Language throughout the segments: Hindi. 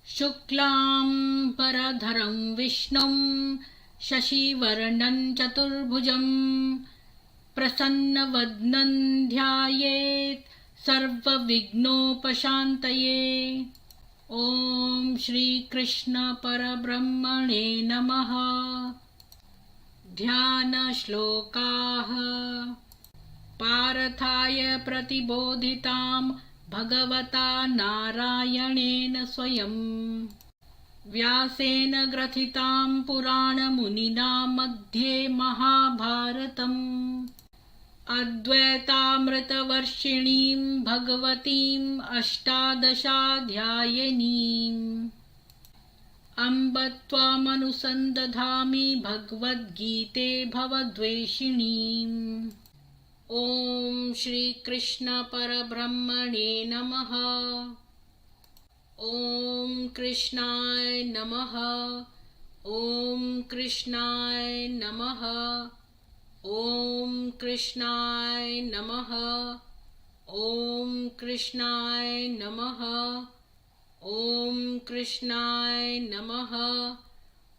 शुक्लां परधरं विष्णुं शशिवर्णं चतुर्भुजं प्रसन्नवदनं ध्यायेत् सर्वविघ्नोपशान्तये। ॐ श्रीकृष्ण परब्रह्मणे नमः। ध्यानश्लोकाः। पार्थाय प्रतिबोधितां भगवता नारायणेन स्वयं व्यासेन ग्रथितां पुराणमुनिना मध्ये महाभारतम् अद्वैतामृतवर्षिणीं भगवतीम् अष्टादशाध्यायिनीम् अम्ब त्वामनुसन्दधामि भगवद्गीते भवद्वेषिणीम्। ॐ श्रीकृष्ण परब्रह्मणे नमः। ॐ कृष्णाय नमः। ॐ कृष्णाय नमः। ॐ कृष्णाय नमः। ॐ कृष्णाय नमः। ॐ कृष्णाय नमः।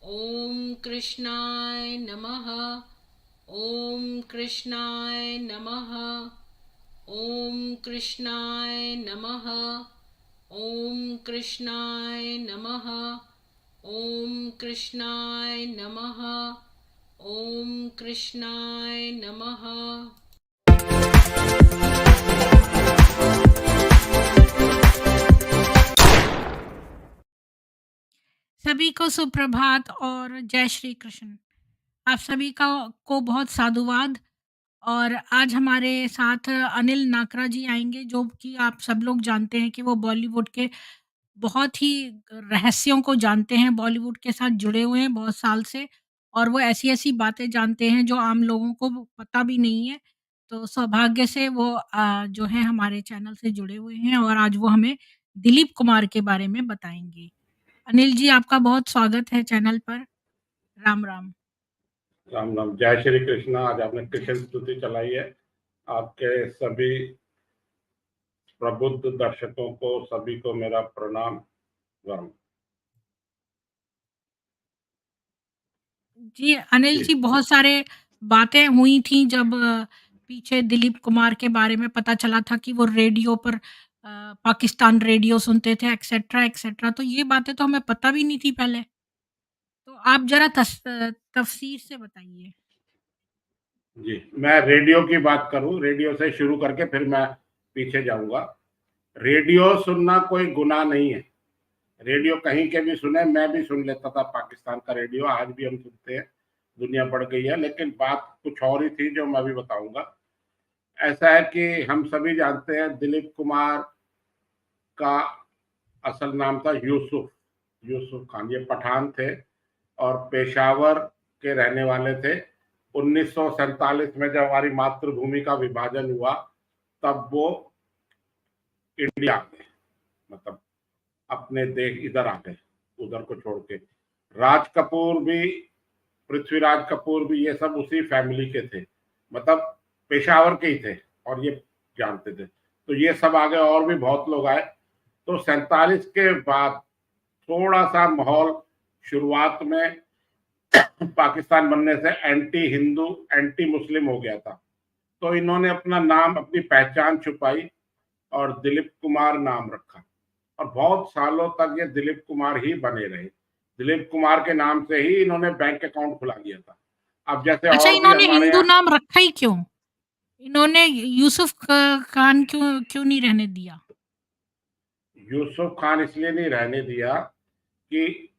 ॐ कृष्णाय नमः। ॐ कृष्णाय नमः। ॐ कृष्णाय नमः। ॐ कृष्णाय नमः। ॐ कृष्णाय नमः। ॐ कृष्णाय नमः। सभी को सुप्रभात और जय श्री कृष्ण। आप सभी को बहुत साधुवाद। और आज हमारे साथ अनिल नाकरा जी आएंगे, जो कि आप सब लोग जानते हैं कि वो बॉलीवुड के बहुत ही रहस्यों को जानते हैं, बॉलीवुड के साथ जुड़े हुए हैं बहुत साल से, और वो ऐसी-ऐसी बातें जानते हैं जो आम लोगों को पता भी नहीं है। तो सौभाग्य से वो जो है हमारे चैनल से जुड़े हुए हैं और आज वो हमें दिलीप कुमार के बारे में बताएँगे। अनिल जी, आपका बहुत स्वागत है चैनल पर। राम, राम। राम राम, जय श्री कृष्ण। आज आपने कृष्ण स्तुति चलाई है। आपके सभी प्रबुद्ध दर्शकों को सभी को मेरा प्रणाम। राम जी, अनिल जी, बहुत सारे बातें हुई थी जब पीछे दिलीप कुमार के बारे में पता चला था कि वो रेडियो पर पाकिस्तान रेडियो सुनते थे, एक्सेट्रा एक्सेट्रा। तो ये बातें तो हमें पता भी नहीं थी पहले। तो आप ज़रा तफ़सीर से बताइए। जी, मैं रेडियो की बात करूं, रेडियो से शुरू करके फिर मैं पीछे जाऊंगा। रेडियो सुनना कोई गुनाह नहीं है। रेडियो कहीं के भी सुने, मैं भी सुन लेता था पाकिस्तान का रेडियो, आज भी हम सुनते हैं। दुनिया बढ़ गई है, लेकिन बात कुछ और ही थी जो मैं भी बताऊंगा। ऐसा है कि हम सभी जानते हैं दिलीप कुमार का असल नाम था यूसुफ यूसुफ खान। ये पठान थे और पेशावर के रहने वाले थे। 1947 में जब हमारी मातृभूमि का विभाजन हुआ तब वो इंडिया आ गए, मतलब अपने देश इधर आ गए, उधर को छोड़ के। राज कपूर भी, पृथ्वीराज कपूर भी, ये सब उसी फैमिली के थे, मतलब पेशावर के ही थे और ये जानते थे। तो ये सब आ गए और भी बहुत लोग आए। तो 47 के बाद थोड़ा सा माहौल शुरुआत में पाकिस्तान बनने से एंटी हिंदू एंटी मुस्लिम हो गया था। तो इन्होंने अपना नाम, अपनी पहचान छुपाई और दिलीप कुमार नाम रखा और बहुत सालों तक ये दिलीप कुमार ही बने रहे। दिलीप कुमार के नाम से ही इन्होंने बैंक अकाउंट खुला लिया था। अब जैसे अच्छा, और भी इन्होंने हमारे हिंदू यहाँ नाम रखा ही क्यों? इन्होंने यूसुफ खान क्यों क्यों नहीं रहने दिया? यूसुफ खान इसलिए नहीं रहने दिया कि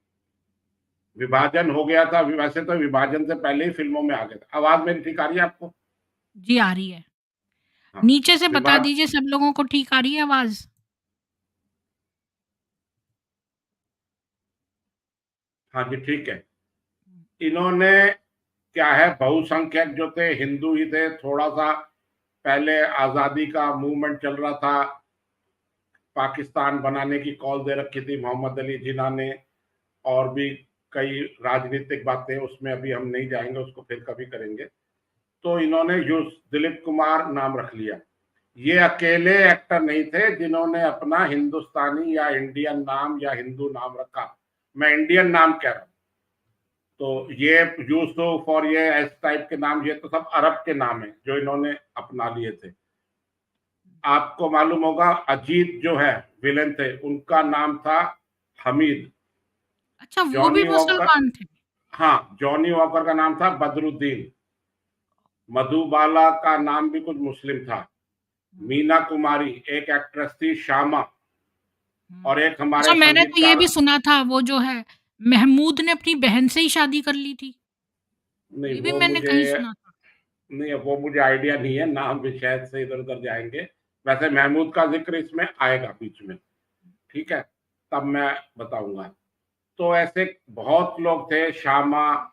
विभाजन हो गया था। वैसे तो विभाजन से पहले ही फिल्मों में आ गया था। आवाज मेरी ठीक आ रही है आपको? जी, आ रही है। हाँ। नीचे से बता विभाज दीजिए, सब लोगों को ठीक आ रही है आवाज़? हाँ जी, ठीक है। इन्होंने क्या है, बहुसंख्यक जो थे हिंदू ही थे। थोड़ा सा पहले आजादी का मूवमेंट चल रहा था, पाकिस्तान बनाने की कॉल दे रखी थी मोहम्मद अली जिन्ना ने, और भी कई राजनीतिक बातें, उसमें अभी हम नहीं जाएंगे, उसको फिर कभी करेंगे। तो इन्होंने दिलीप कुमार नाम रख लिया। ये अकेले एक्टर नहीं थे जिन्होंने अपना हिंदुस्तानी या इंडियन नाम या हिंदू नाम रखा। मैं इंडियन नाम कह रहा हूं। तो ये यूसुफ और ये इस टाइप के नाम, ये तो सब अरब के नाम है जो इन्होंने अपना लिए थे। आपको मालूम होगा अजीत जो है विलेन थे, उनका नाम था हमीद। अच्छा, वो भी जॉनी वॉकर, मुसलमान थे? हाँ, जॉनी वॉकर का नाम था बदरुद्दीन। मधुबाला का नाम भी कुछ मुस्लिम था। मीना कुमारी एक एक्ट्रेस थी, श्यामा। और एक अच्छा, हमारे मैंने तो ये संगीतकार, भी सुना था वो जो है महमूद ने अपनी बहन से ही शादी कर ली थी। नहीं ये भी वो मैंने मुझे, कहीं सुना था। नहीं वो मुझे आइडिया नहीं है, नाम भी शायद से इधर उधर जाएंगे। वैसे महमूद का जिक्र इसमें आएगा बीच में, ठीक है, तब मैं बताऊंगा। तो ऐसे बहुत लोग थे, श्यामा,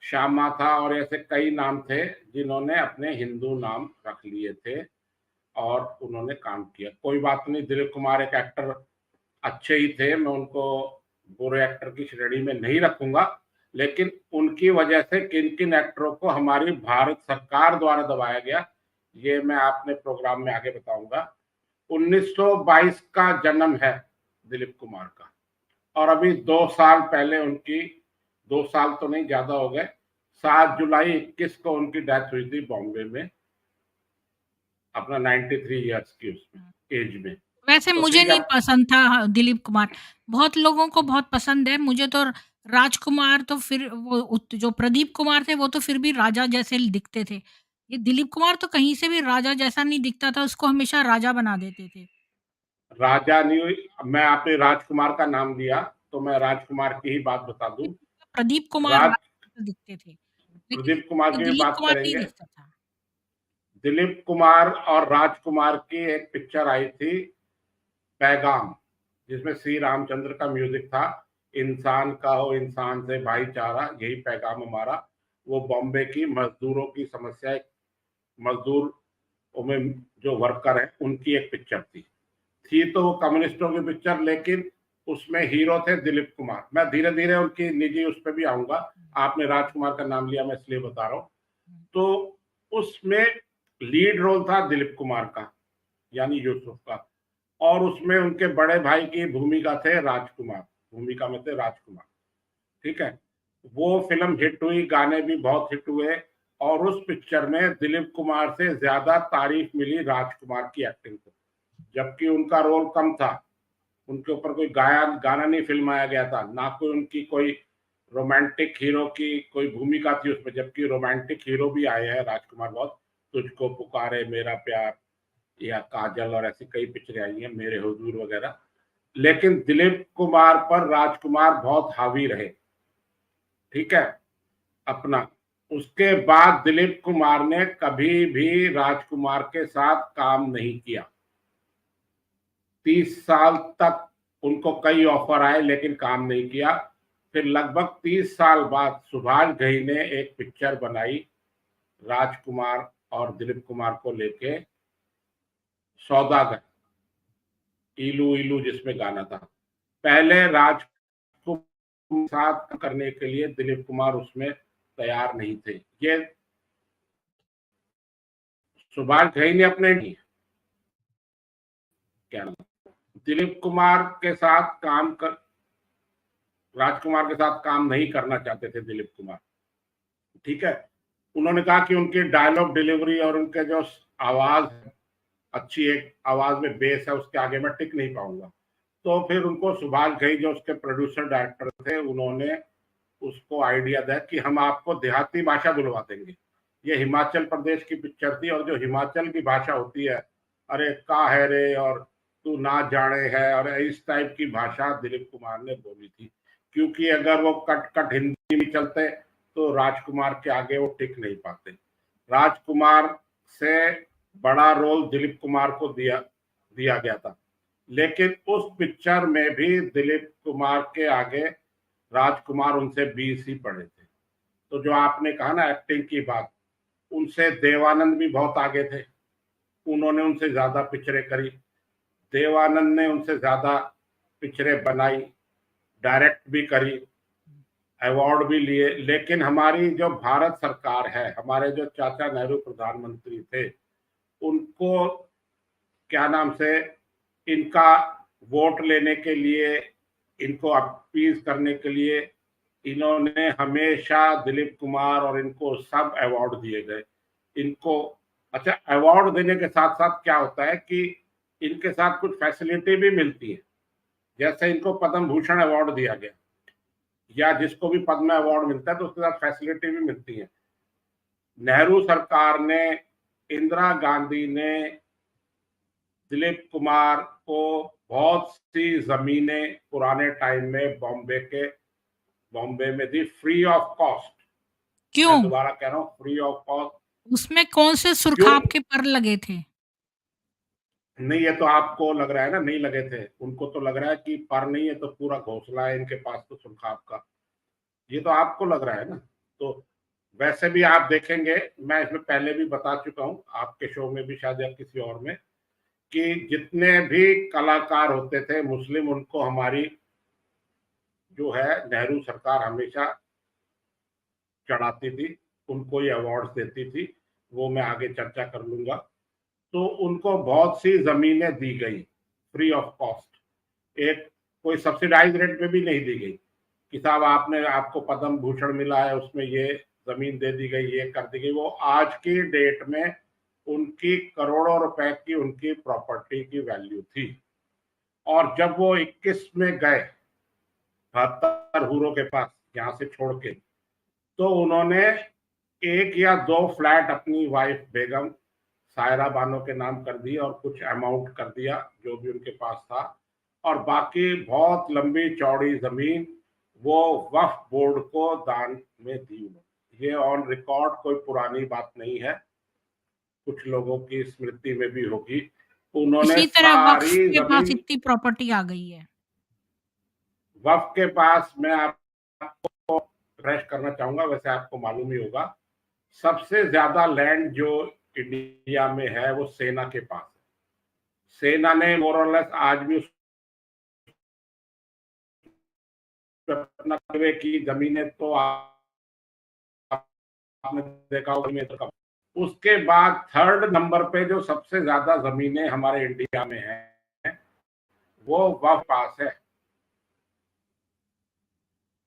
श्यामा था, और ऐसे कई नाम थे जिन्होंने अपने हिंदू नाम रख लिए थे और उन्होंने काम किया। कोई बात नहीं, दिलीप कुमार एक एक्टर अच्छे ही थे, मैं उनको बुरे एक्टर की श्रेणी में नहीं रखूंगा, लेकिन उनकी वजह से किन किन एक्टरों को हमारी भारत सरकार द्वारा दबाया गया, ये मैं आपने प्रोग्राम में आगे बताऊंगा। 1922 का जन्म है दिलीप कुमार का, और अभी 2 साल पहले उनकी, 2 साल तो नहीं, ज्यादा हो गए, 7 जुलाई 21 को उनकी डेथ हुई थी बॉम्बे में, अपना 93 ईयर्स की उसमें एज में। वैसे तो मुझे ठीक है। नहीं पसंद था दिलीप कुमार। बहुत लोगों को बहुत पसंद है। मुझे तो राजकुमार, तो फिर वो जो प्रदीप कुमार थे वो तो फिर भी राजा जैसे दिखते थे। ये दिलीप कुमार तो कहीं से भी राजा जैसा नहीं दिखता था, उसको हमेशा राजा बना देते थे। राजा नहीं हुई, मैं आपने राजकुमार का नाम दिया, तो मैं राजकुमार की ही बात बता दूं। प्रदीप कुमार राज राजा जैसे दिखते थे, लेकिन प्रदीप कुमार ये की भी दिलीप बात कुमार नहीं करेंगे। दिखता था। दिलीप कुमार और राजकुमार की एक पिक्चर आई थी, पैगाम, जिसमें श्री रामचंद्र का म्यूजिक था। इंसान का हो इंसान से भाईचारा, यही पैगाम हमारा। वो बॉम्बे की मजदूरों की समस्या, मजदूर में जो वर्कर है उनकी एक पिक्चर थी तो वो कम्युनिस्टों की पिक्चर, लेकिन उसमें हीरो थे दिलीप कुमार। मैं धीरे धीरे उनकी निजी उस पर भी आऊंगा। आपने राजकुमार का नाम लिया, मैं इसलिए बता रहा हूँ। तो उसमें लीड रोल था दिलीप कुमार का, यानी यूसुफ का, और उसमें उनके बड़े भाई की भूमिका थे राजकुमार, भूमिका में थे राजकुमार, ठीक है। वो फिल्म हिट हुई, गाने भी बहुत हिट हुए, और उस पिक्चर में दिलीप कुमार से ज्यादा तारीफ मिली राजकुमार की एक्टिंग को, जबकि उनका रोल कम था। उनके ऊपर कोई गाना नहीं फिल्माया गया था, ना कोई उनकी कोई रोमांटिक हीरो की कोई भूमिका थी उसमें, जबकि रोमांटिक हीरो भी आए हैं राजकुमार बहुत। तुझको पुकारे मेरा प्यार, या काजल, और ऐसी कई पिक्चरें आई हैं, मेरे हुजूर वगैरह। लेकिन दिलीप कुमार पर राजकुमार बहुत हावी रहे, ठीक है, अपना। उसके बाद दिलीप कुमार ने कभी भी राजकुमार के साथ काम नहीं किया। 30 साल तक उनको कई ऑफर आए लेकिन काम नहीं किया। फिर लगभग 30 साल बाद सुभाष घई ने एक पिक्चर बनाई राजकुमार और दिलीप कुमार को लेके, सौदागर, इलू इलू जिसमें गाना था। पहले राज को साथ करने के लिए दिलीप कुमार उसमें तैयार नहीं थे। ये सुभाष घई ने अपने क्या नाम, दिलीप कुमार के साथ काम कर, राजकुमार के साथ काम नहीं करना चाहते थे दिलीप कुमार, ठीक है। उन्होंने कहा कि उनकी डायलॉग डिलीवरी और उनके जो आवाज, अच्छी एक आवाज में बेस है, उसके आगे मैं टिक नहीं पाऊंगा। तो फिर उनको सुभाष घई जो उसके प्रोड्यूसर डायरेक्टर थे, उन्होंने उसको आइडिया दिया कि हम आपको देहाती भाषा बुलवा देंगे। ये हिमाचल प्रदेश की पिक्चर थी, और जो हिमाचल की भाषा होती है, अरे का है रे, और तू ना जाने है, और इस टाइप की भाषा दिलीप कुमार ने बोली थी। क्योंकि अगर वो कट कट हिंदी में चलते तो राजकुमार के आगे वो टिक नहीं पाते। राजकुमार से बड़ा रोल दिलीप कुमार को दिया दिया गया था, लेकिन उस पिक्चर में भी दिलीप कुमार के आगे राजकुमार उनसे 20 ही पढ़े थे। तो जो आपने कहा ना एक्टिंग की बात, उनसे देवानंद भी बहुत आगे थे, उन्होंने उनसे ज्यादा पिक्चरें करी। देवानंद ने उनसे ज्यादा पिक्चरें बनाई, डायरेक्ट भी करी, अवार्ड भी लिए। लेकिन हमारी जो भारत सरकार है, हमारे जो चाचा नेहरू प्रधानमंत्री थे, उनको क्या नाम से, इनका वोट लेने के लिए, इनको अपीज करने के लिए इन्होंने हमेशा दिलीप कुमार और इनको सब अवार्ड दिए गए इनको। अच्छा, अवार्ड देने के साथ साथ क्या होता है कि इनके साथ कुछ फैसिलिटी भी मिलती है। जैसे इनको पद्म भूषण अवार्ड दिया गया, या जिसको भी पद्म अवार्ड मिलता है तो उसके साथ फैसिलिटी भी मिलती है। नेहरू सरकार ने, इंदिरा गांधी ने दिलीप कुमार को बहुत सी जमीनें पुराने टाइम में बॉम्बे में दी, फ्री ऑफ कॉस्ट। मैं क्यों? दोबारा कह रहा हूँ, फ्री ऑफ कॉस्ट। उसमें कौन से क्यों? सुरखाब के पर लगे थे? नहीं, ये तो आपको लग रहा है ना, नहीं लगे थे। उनको तो लग रहा है कि पर नहीं है तो पूरा घोंसला है इनके पास तो सुरखाब का। ये तो आपको लग रहा है ना। तो वैसे भी आप देखेंगे, मैं इसमें पहले भी बता चुका हूँ आपके शो में भी शायद या किसी और में, कि जितने भी कलाकार होते थे मुस्लिम, उनको हमारी जो है नेहरू सरकार हमेशा चढ़ाती थी, उनको ये अवार्ड्स देती थी। वो मैं आगे चर्चा कर लूंगा। तो उनको बहुत सी जमीनें दी गई फ्री ऑफ कॉस्ट, एक कोई सब्सिडाइज रेट पे भी नहीं दी गई कि साहब आपने, आपको पद्म भूषण मिला है उसमें ये जमीन दे दी गई, ये कर दी गई। वो आज की डेट में उनकी करोड़ों रुपए की उनकी प्रॉपर्टी की वैल्यू थी। और जब वो 21 में गए 72 हुरों के पास यहाँ से छोड़ के, तो उन्होंने एक या दो फ्लैट अपनी वाइफ बेगम सायरा बानो के नाम कर दिए और कुछ अमाउंट कर दिया जो भी उनके पास था, और बाकी बहुत लंबी चौड़ी जमीन वो वक्फ बोर्ड को दान में दी उन्होंने। ये ऑन रिकॉर्ड कोई पुरानी बात नहीं है, कुछ लोगों की स्मृति में भी होगी। उन्होंने इसी तरह वक्फ सारी के पास जमीन इतनी प्रॉपर्टी आ गई है। वक्फ के पास, मैं आपको रिफ्रेश करना चाहूंगा, वैसे आपको मालूम ही होगा, सबसे ज्यादा लैंड जो इंडिया में है वो सेना के पास है। सेना ने मोरलेस आज भी उस अपना की जमीनें तो आपने देखा होगा। उसके बाद थर्ड नंबर पे जो सबसे ज्यादा जमीनें हमारे इंडिया में है वो वक्फ पास है।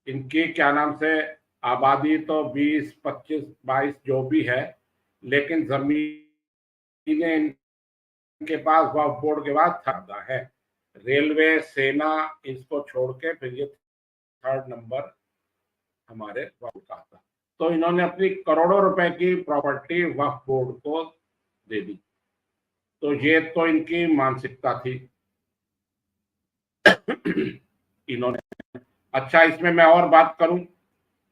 इनकी क्या नाम से आबादी तो 20, 25, 22 जो भी है, लेकिन जमीनें इनके पास वक्फ बोर्ड के बाद ज्यादा है। रेलवे, सेना, इसको छोड़ के फिर ये थर्ड नंबर हमारे वक्फ का था। तो इन्होंने अपनी करोड़ों रुपए की प्रॉपर्टी वक्फ बोर्ड को दे दी। तो ये तो इनकी मानसिकता थी इन्होंने। अच्छा, इसमें मैं और बात करूं,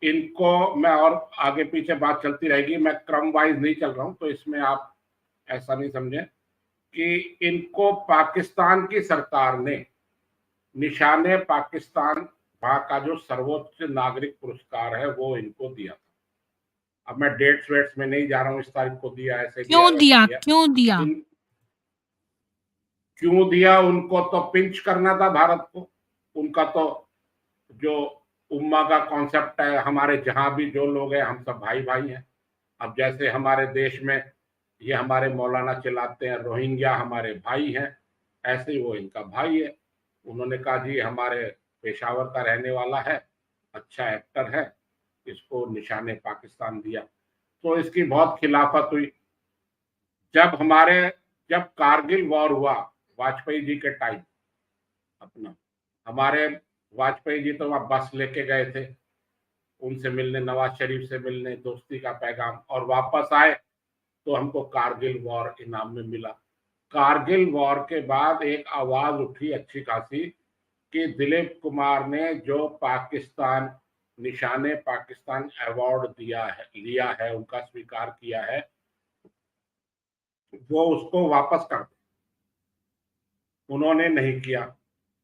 इनको मैं और आगे पीछे बात चलती रहेगी, मैं क्रम वाइज नहीं चल रहा हूं, तो इसमें आप ऐसा नहीं समझें कि इनको पाकिस्तान की सरकार ने निशाने पाकिस्तान, वहां का जो सर्वोच्च नागरिक पुरस्कार है, वो इनको दिया था। अब मैं डेट्स वेट्स में नहीं जा रहा हूँ, इस तारीख को दिया, ऐसे दिया, क्यों वैसे दिया? दिया। क्यों दिया? इन क्यों दिया? उनको तो पिंच करना था भारत को। उनका तो जो उम्मा का कॉन्सेप्ट है, हमारे जहां भी जो लोग हैं हम सब भाई भाई हैं। अब जैसे हमारे देश में ये हमारे मौलाना चलाते हैं रोहिंग्या हमारे भाई हैं, ऐसे ही वो इनका भाई है। उन्होंने कहा जी हमारे पेशावर का रहने वाला है, अच्छा एक्टर है, इसको निशाने पाकिस्तान दिया। तो इसकी बहुत खिलाफत हुई। जब हमारे जब कारगिल वॉर हुआ वाजपेयी जी के टाइम, अपना हमारे वाजपेयी जी तो वहां बस लेके गए थे उनसे मिलने, नवाज शरीफ से मिलने, दोस्ती का पैगाम, और वापस आए तो हमको कारगिल वॉर इनाम में मिला। कारगिल वॉर के बाद एक आवाज उठी अच्छी खासी कि दिलीप कुमार ने जो पाकिस्तान, निशाने पाकिस्तान अवार्ड दिया है, लिया है, उनका स्वीकार किया है, वो उसको वापस कर दे। उन्होंने नहीं किया।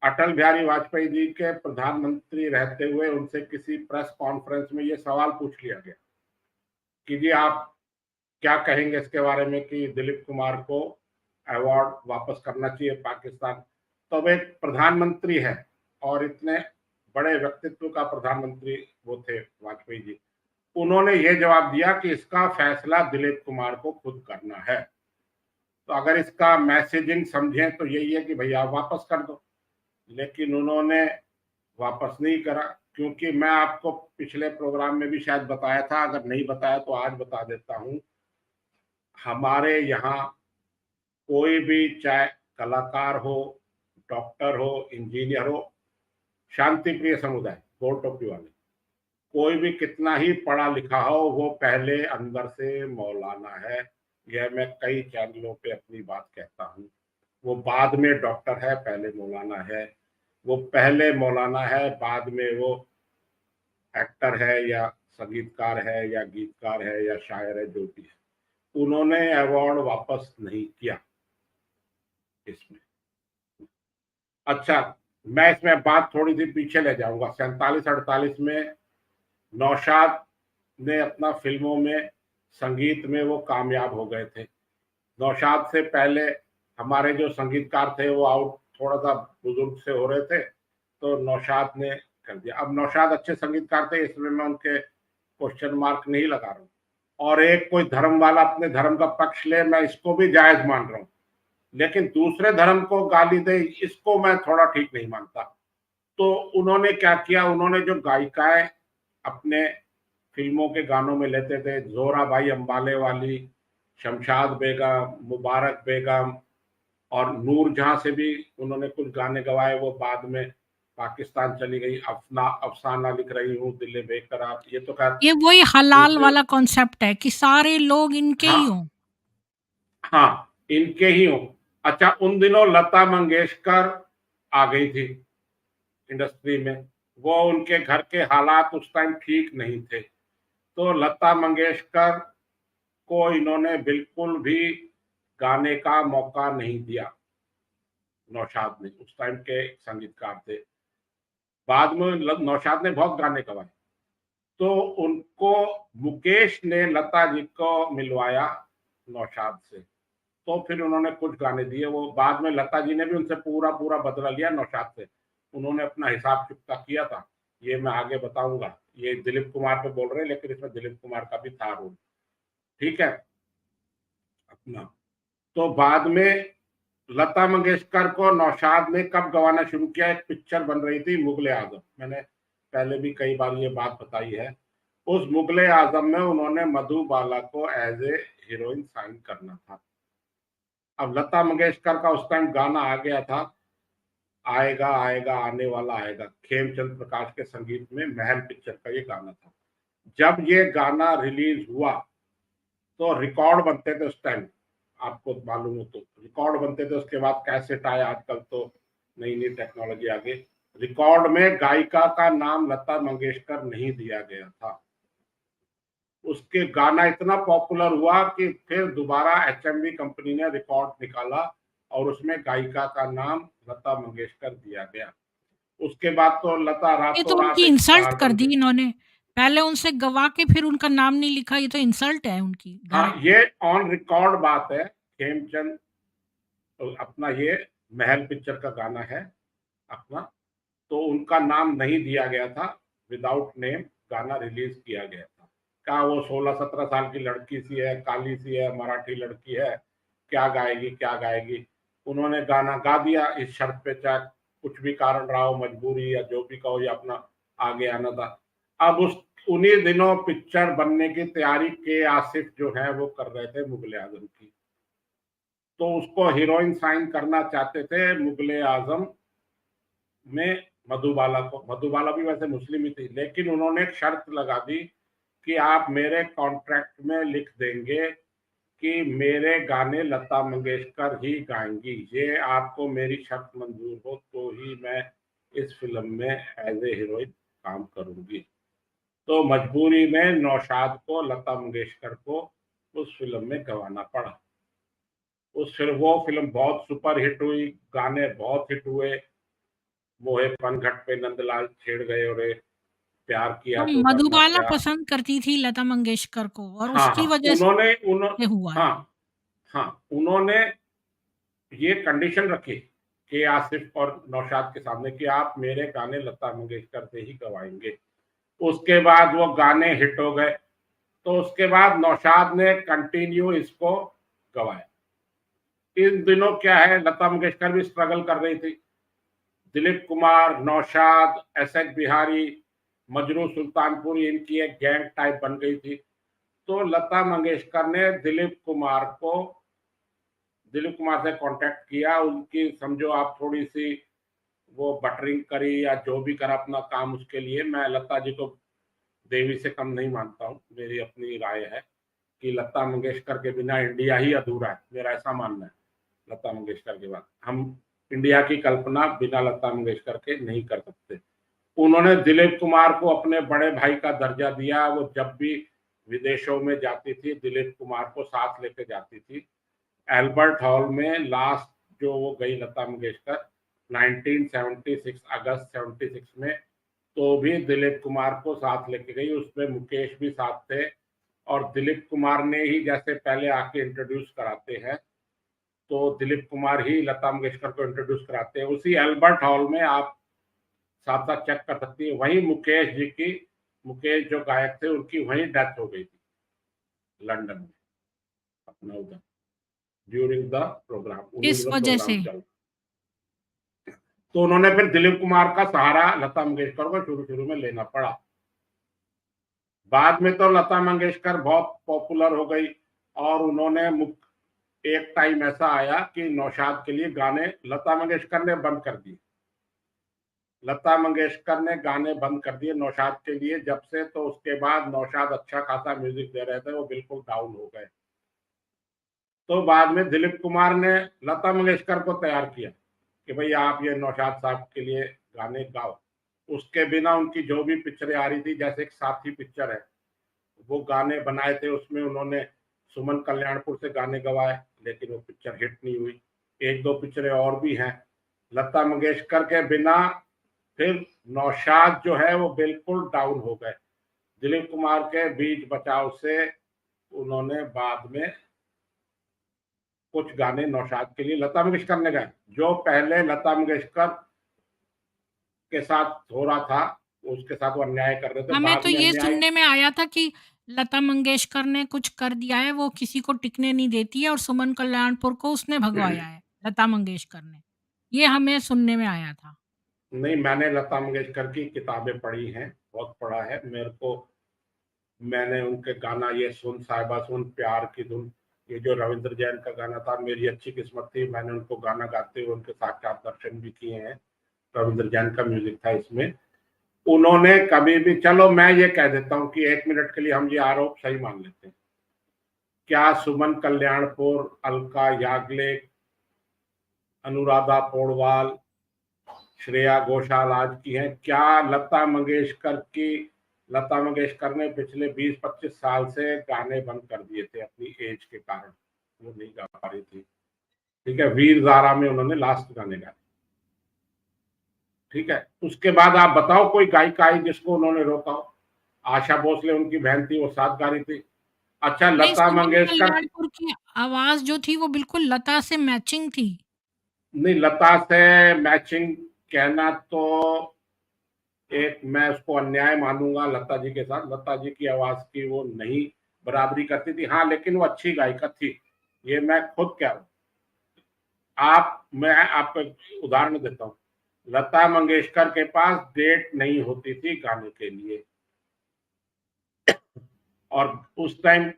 अटल बिहारी वाजपेयी जी के प्रधानमंत्री रहते हुए उनसे किसी प्रेस कॉन्फ्रेंस में ये सवाल पूछ लिया गया कि जी आप क्या कहेंगे इसके बारे में कि दिलीप कुमार को अवार्ड वापस करना चाहिए पाकिस्तान। तो वे प्रधानमंत्री है और इतने बड़े व्यक्तित्व का प्रधानमंत्री वो थे वाजपेयी जी। उन्होंने ये जवाब दिया कि इसका फैसला दिलीप कुमार को खुद करना है। तो अगर इसका मैसेजिंग समझें तो यही है कि भैया वापस कर दो, लेकिन उन्होंने वापस नहीं करा। क्योंकि मैं आपको पिछले प्रोग्राम में भी शायद बताया था, अगर नहीं बताया तो आज बता देता हूं, हमारे यहाँ कोई भी, चाहे कलाकार हो, डॉक्टर हो, इंजीनियर हो, शांति प्रिय समुदाय, कोर्ट ऑफ व्यू वाले, कोई भी कितना ही पढ़ा लिखा हो, वो पहले अंदर से मौलाना है। यह मैं कई चैनलों पे अपनी बात कहता हूँ। वो बाद में डॉक्टर है, पहले मौलाना है। वो पहले मौलाना है, बाद में वो एक्टर है या संगीतकार है या गीतकार है या शायर है, जो भी है। उन्होंने अवार्ड वापस नहीं किया इसमें। अच्छा, मैं इसमें बात थोड़ी सी पीछे ले जाऊंगा। 47-48 में नौशाद ने अपना फिल्मों में, संगीत में वो कामयाब हो गए थे। नौशाद से पहले हमारे जो संगीतकार थे वो आउट, थोड़ा सा बुजुर्ग से हो रहे थे, तो नौशाद ने कर दिया। अब नौशाद अच्छे संगीतकार थे, इसमें मैं उनके क्वेश्चन मार्क नहीं लगा रहा हूँ। और एक कोई धर्म वाला अपने धर्म का पक्ष ले, मैं इसको भी जायज मान रहा हूँ, लेकिन दूसरे धर्म को गाली दे, इसको मैं थोड़ा ठीक नहीं मानता। तो उन्होंने क्या किया, उन्होंने जो गायिकाएं अपने फिल्मों के गानों में लेते थे, जोरा भाई अंबाले वाली, शमशाद बेगम, मुबारक बेगम और नूर जहां से भी उन्होंने कुछ गाने गवाए, वो बाद में पाकिस्तान चली गई। अफसाना लिख रही हूँ, दिल बेकरार, ये तो खैर ये वही हलाल दूसरे। वाला कॉन्सेप्ट है कि सारे लोग इनके ही हाँ, हों। हाँ, इनके ही हो। अच्छा, उन दिनों लता मंगेशकर आ गई थी इंडस्ट्री में। वो, उनके घर के हालात उस टाइम ठीक नहीं थे, तो लता मंगेशकर को इन्होंने बिल्कुल भी गाने का मौका नहीं दिया। नौशाद ने, उस टाइम के संगीतकार थे। बाद में नौशाद ने बहुत गाने गवाए, तो उनको मुकेश ने लता जी को मिलवाया नौशाद से, तो फिर उन्होंने कुछ गाने दिए। वो बाद में लता जी ने भी उनसे पूरा पूरा बदला लिया नौशाद से, उन्होंने अपना हिसाब चुकता किया था। ये मैं आगे बताऊंगा। ये दिलीप कुमार पे बोल रहे हैं, लेकिन इसमें दिलीप कुमार का भी था रोल। ठीक है अपना। तो बाद में लता मंगेशकर को नौशाद ने कब गवाना शुरू किया, एक पिक्चर बन रही थी मुगले आजम, मैंने पहले भी कई बार ये बात बताई है। उस मुगले आजम में उन्होंने मधुबाला को एज ए हीरोइन साइन करना था। अब लता मंगेशकर का उस टाइम गाना आ गया था, आएगा आएगा आने वाला आएगा, खेमचंद प्रकाश के संगीत में, महल पिक्चर का ये गाना था। जब ये गाना रिलीज हुआ तो रिकॉर्ड बनते थे उस टाइम, आपको मालूम हो तो रिकॉर्ड बनते थे। उसके बाद कैसेट आए, आजकल तो नई नई टेक्नोलॉजी आ गई। रिकॉर्ड में गायिका का नाम लता मंगेशकर नहीं दिया गया था। उसके गाना इतना पॉपुलर हुआ कि फिर दोबारा एचएमवी कंपनी ने रिकॉर्ड निकाला और उसमें गायिका का नाम लता मंगेशकर दिया गया। उसके बाद तो लता ये तो रातों रात उनकी एक इंसल्ट स्टार कर बन दी गई। इन्होंने। पहले उनसे गवा के फिर उनका नाम नहीं लिखा, ये तो इंसल्ट है उनकी हाँ, डायरेक्ट। ये ऑन रिकॉर्ड बात है। खेमचंद, तो अपना ये महल पिक्चर का गाना है अपना, तो उनका नाम नहीं दिया गया था, विदाउट नेम गाना रिलीज किया गया था। क्या वो 16-17 साल की लड़की सी है, काली सी है, मराठी लड़की है, क्या गाएगी क्या गाएगी। उन्होंने गाना गा दिया इस शर्त पे, चाहे कुछ भी कारण रहा हो, मजबूरी या जो भी कहो, या अपना आगे आना था। अब उस उन्हीं दिनों पिक्चर बनने की तैयारी के आसिफ जो है वो कर रहे थे मुगले आजम की, तो उसको हीरोइन साइन करना चाहते थे मुगले आजम में मधुबाला को। मधुबाला भी वैसे मुस्लिम ही थी, लेकिन उन्होंने एक शर्त लगा दी कि आप मेरे कॉन्ट्रैक्ट में लिख देंगे कि मेरे गाने लता मंगेशकर ही गाएंगी, ये आपको मेरी शर्त मंजूर हो तो ही मैं इस फिल्म में एज ए हीरोइन काम करूंगी। तो मजबूरी में नौशाद को, लता मंगेशकर को उस फिल्म में गवाना पड़ा। उस फिर वो फिल्म बहुत सुपर हिट हुई, गाने बहुत हिट हुए। मोहे पनघट पे नंदलाल छेड़ गए, और प्यार तो किया तो डरना मधुबाला क्या। पसंद करती थी लता मंगेशकर को और हाँ, उसकी हाँ, वजह से हुआ है। हाँ, हाँ, उन्होंने ये कंडीशन रखी कि आसिफ और नौशाद के सामने कि आप मेरे गाने लता मंगेशकर से ही गवाएंगे। उसके बाद वो गाने हिट हो गए, तो उसके बाद नौशाद ने कंटिन्यू इसको गवाया। इन दिनों क्या है, लता मंगेशकर भी स्ट्रगल कर रही थी, दिलीप कुमार, नौशाद, एस.एच. बिहारी, मजरू सुल्तानपुरी, इनकी एक गैंग टाइप बन गई थी। तो लता मंगेशकर ने दिलीप कुमार से कांटेक्ट किया, उनकी समझो आप थोड़ी सी वो बटरिंग करी या जो भी करा अपना काम उसके लिए। मैं लता जी को देवी से कम नहीं मानता हूँ, मेरी अपनी राय है कि लता मंगेशकर के बिना इंडिया ही अधूरा है, मेरा ऐसा मानना है। लता मंगेशकर के बाद हम इंडिया की कल्पना बिना लता मंगेशकर के नहीं कर सकते। उन्होंने दिलीप कुमार को अपने बड़े भाई का दर्जा दिया, वो जब भी विदेशों में जाती थी दिलीप कुमार को साथ लेके जाती थी। एल्बर्ट हॉल में लास्ट जो वो गई लता मंगेशकर 1976 अगस्त 76 में, तो भी दिलीप कुमार को साथ लेके गई, उसमें मुकेश भी साथ थे। और दिलीप कुमार ने ही जैसे पहले आके इंट्रोड्यूस कराते हैं, तो दिलीप कुमार ही लता मंगेशकर को इंट्रोड्यूस कराते हैं उसी एल्बर्ट हॉल में। आप साथ साथ चेक कर सकती है, वहीं मुकेश जो गायक थे उनकी वहीं डेथ हो गई थी लंदन में, अपना उधर ड्यूरिंग द प्रोग्राम, उन्हीं इस दिनों वजह प्रोग्राम से। चल। तो उन्होंने फिर दिलीप कुमार का सहारा लता मंगेशकर को शुरू शुरू में लेना पड़ा। बाद में तो लता मंगेशकर बहुत पॉपुलर हो गई, और उन्होंने एक टाइम ऐसा आया कि नौशाद के लिए गाने लता मंगेशकर ने बंद कर दिए। लता मंगेशकर ने गाने बंद कर दिए नौशाद के लिए जब से, तो उसके बाद नौशाद अच्छा खासा म्यूजिक दे रहे थे, वो बिल्कुल डाउन हो गए। तो बाद में दिलीप कुमार ने लता मंगेशकर को तैयार किया कि भाई आप ये नौशाद साहब के लिए गाने गाओ। उसके बिना उनकी जो भी पिक्चरें आ रही थी, जैसे एक साथी पिक्चर है, वो गाने बनाए थे, उसमें उन्होंने सुमन कल्याणपुर से गाने गवाए, लेकिन वो पिक्चर हिट नहीं हुई। एक दो पिक्चरें और भी हैं लता मंगेशकर के बिना। फिर नौशाद जो है वो बिल्कुल डाउन हो गए। दिलीप कुमार के बीच बचाव से उन्होंने बाद में कुछ गाने नौशाद के लिए लता मंगेशकर ने गाए, जो पहले लता मंगेशकर के साथ हो रहा था, उसके साथ वो अन्याय कर रहे थे, हमें बाद तो में ये अन्याय। सुनने में आया था कि लता मंगेशकर ने कुछ कर दिया है, वो किसी को टिकने नहीं देती है और सुमन कल्याणपुर को उसने भगवाया है, लता मंगेशकर ने। ये हमें सुनने में आया था। नहीं, मैंने लता मंगेशकर की किताबें पढ़ी हैं, बहुत पढ़ा है मेरे को। मैंने उनके गाना ये सुन साहिबा सुन, प्यार की धुन, ये जो रविंद्र जैन का गाना था, मेरी अच्छी किस्मत थी, मैंने उनको गाना गाते हुए उनके साक्षात दर्शन भी किए हैं। रविंद्र जैन का म्यूजिक था इसमें। उन्होंने कभी भी, चलो मैं ये कह देता हूँ कि 1 मिनट के लिए हम ये आरोप सही मान लेते हैं, क्या सुमन कल्याणपुर, अलका याग्निक, अनुराधा पौडवाल, श्रेया घोषाल आज की हैं? क्या लता मंगेशकर ने पिछले 20-25 साल से गाने बंद कर दिए थे अपनी एज के कारण, वो नहीं गा पा रही थी। ठीक है, वीर ज़ारा में उन्होंने लास्ट गाने गाए। ठीक है, उसके बाद आप बताओ कोई गायिका आई जिसको उन्होंने रोका हो? आशा भोसले उनकी बहन थी, वो साथ गा रही थी। अच्छा, नहीं, लता सुमन मंगेशकर, कल्याणपुर की आवाज़ जो थी वो बिल्कुल लता से मैचिंग थी। नहीं लता से मैचिंग कहना तो एक मैं उसको अन्याय मानूंगा लता जी के साथ। लता जी की आवाज की वो नहीं बराबरी करती थी, हाँ, लेकिन वो अच्छी गायिका थी, ये मैं खुद कह रहा हूँ। मैं आपको एक उदाहरण देता हूँ। लता मंगेशकर के पास डेट नहीं होती थी गाने के लिए, और उस टाइम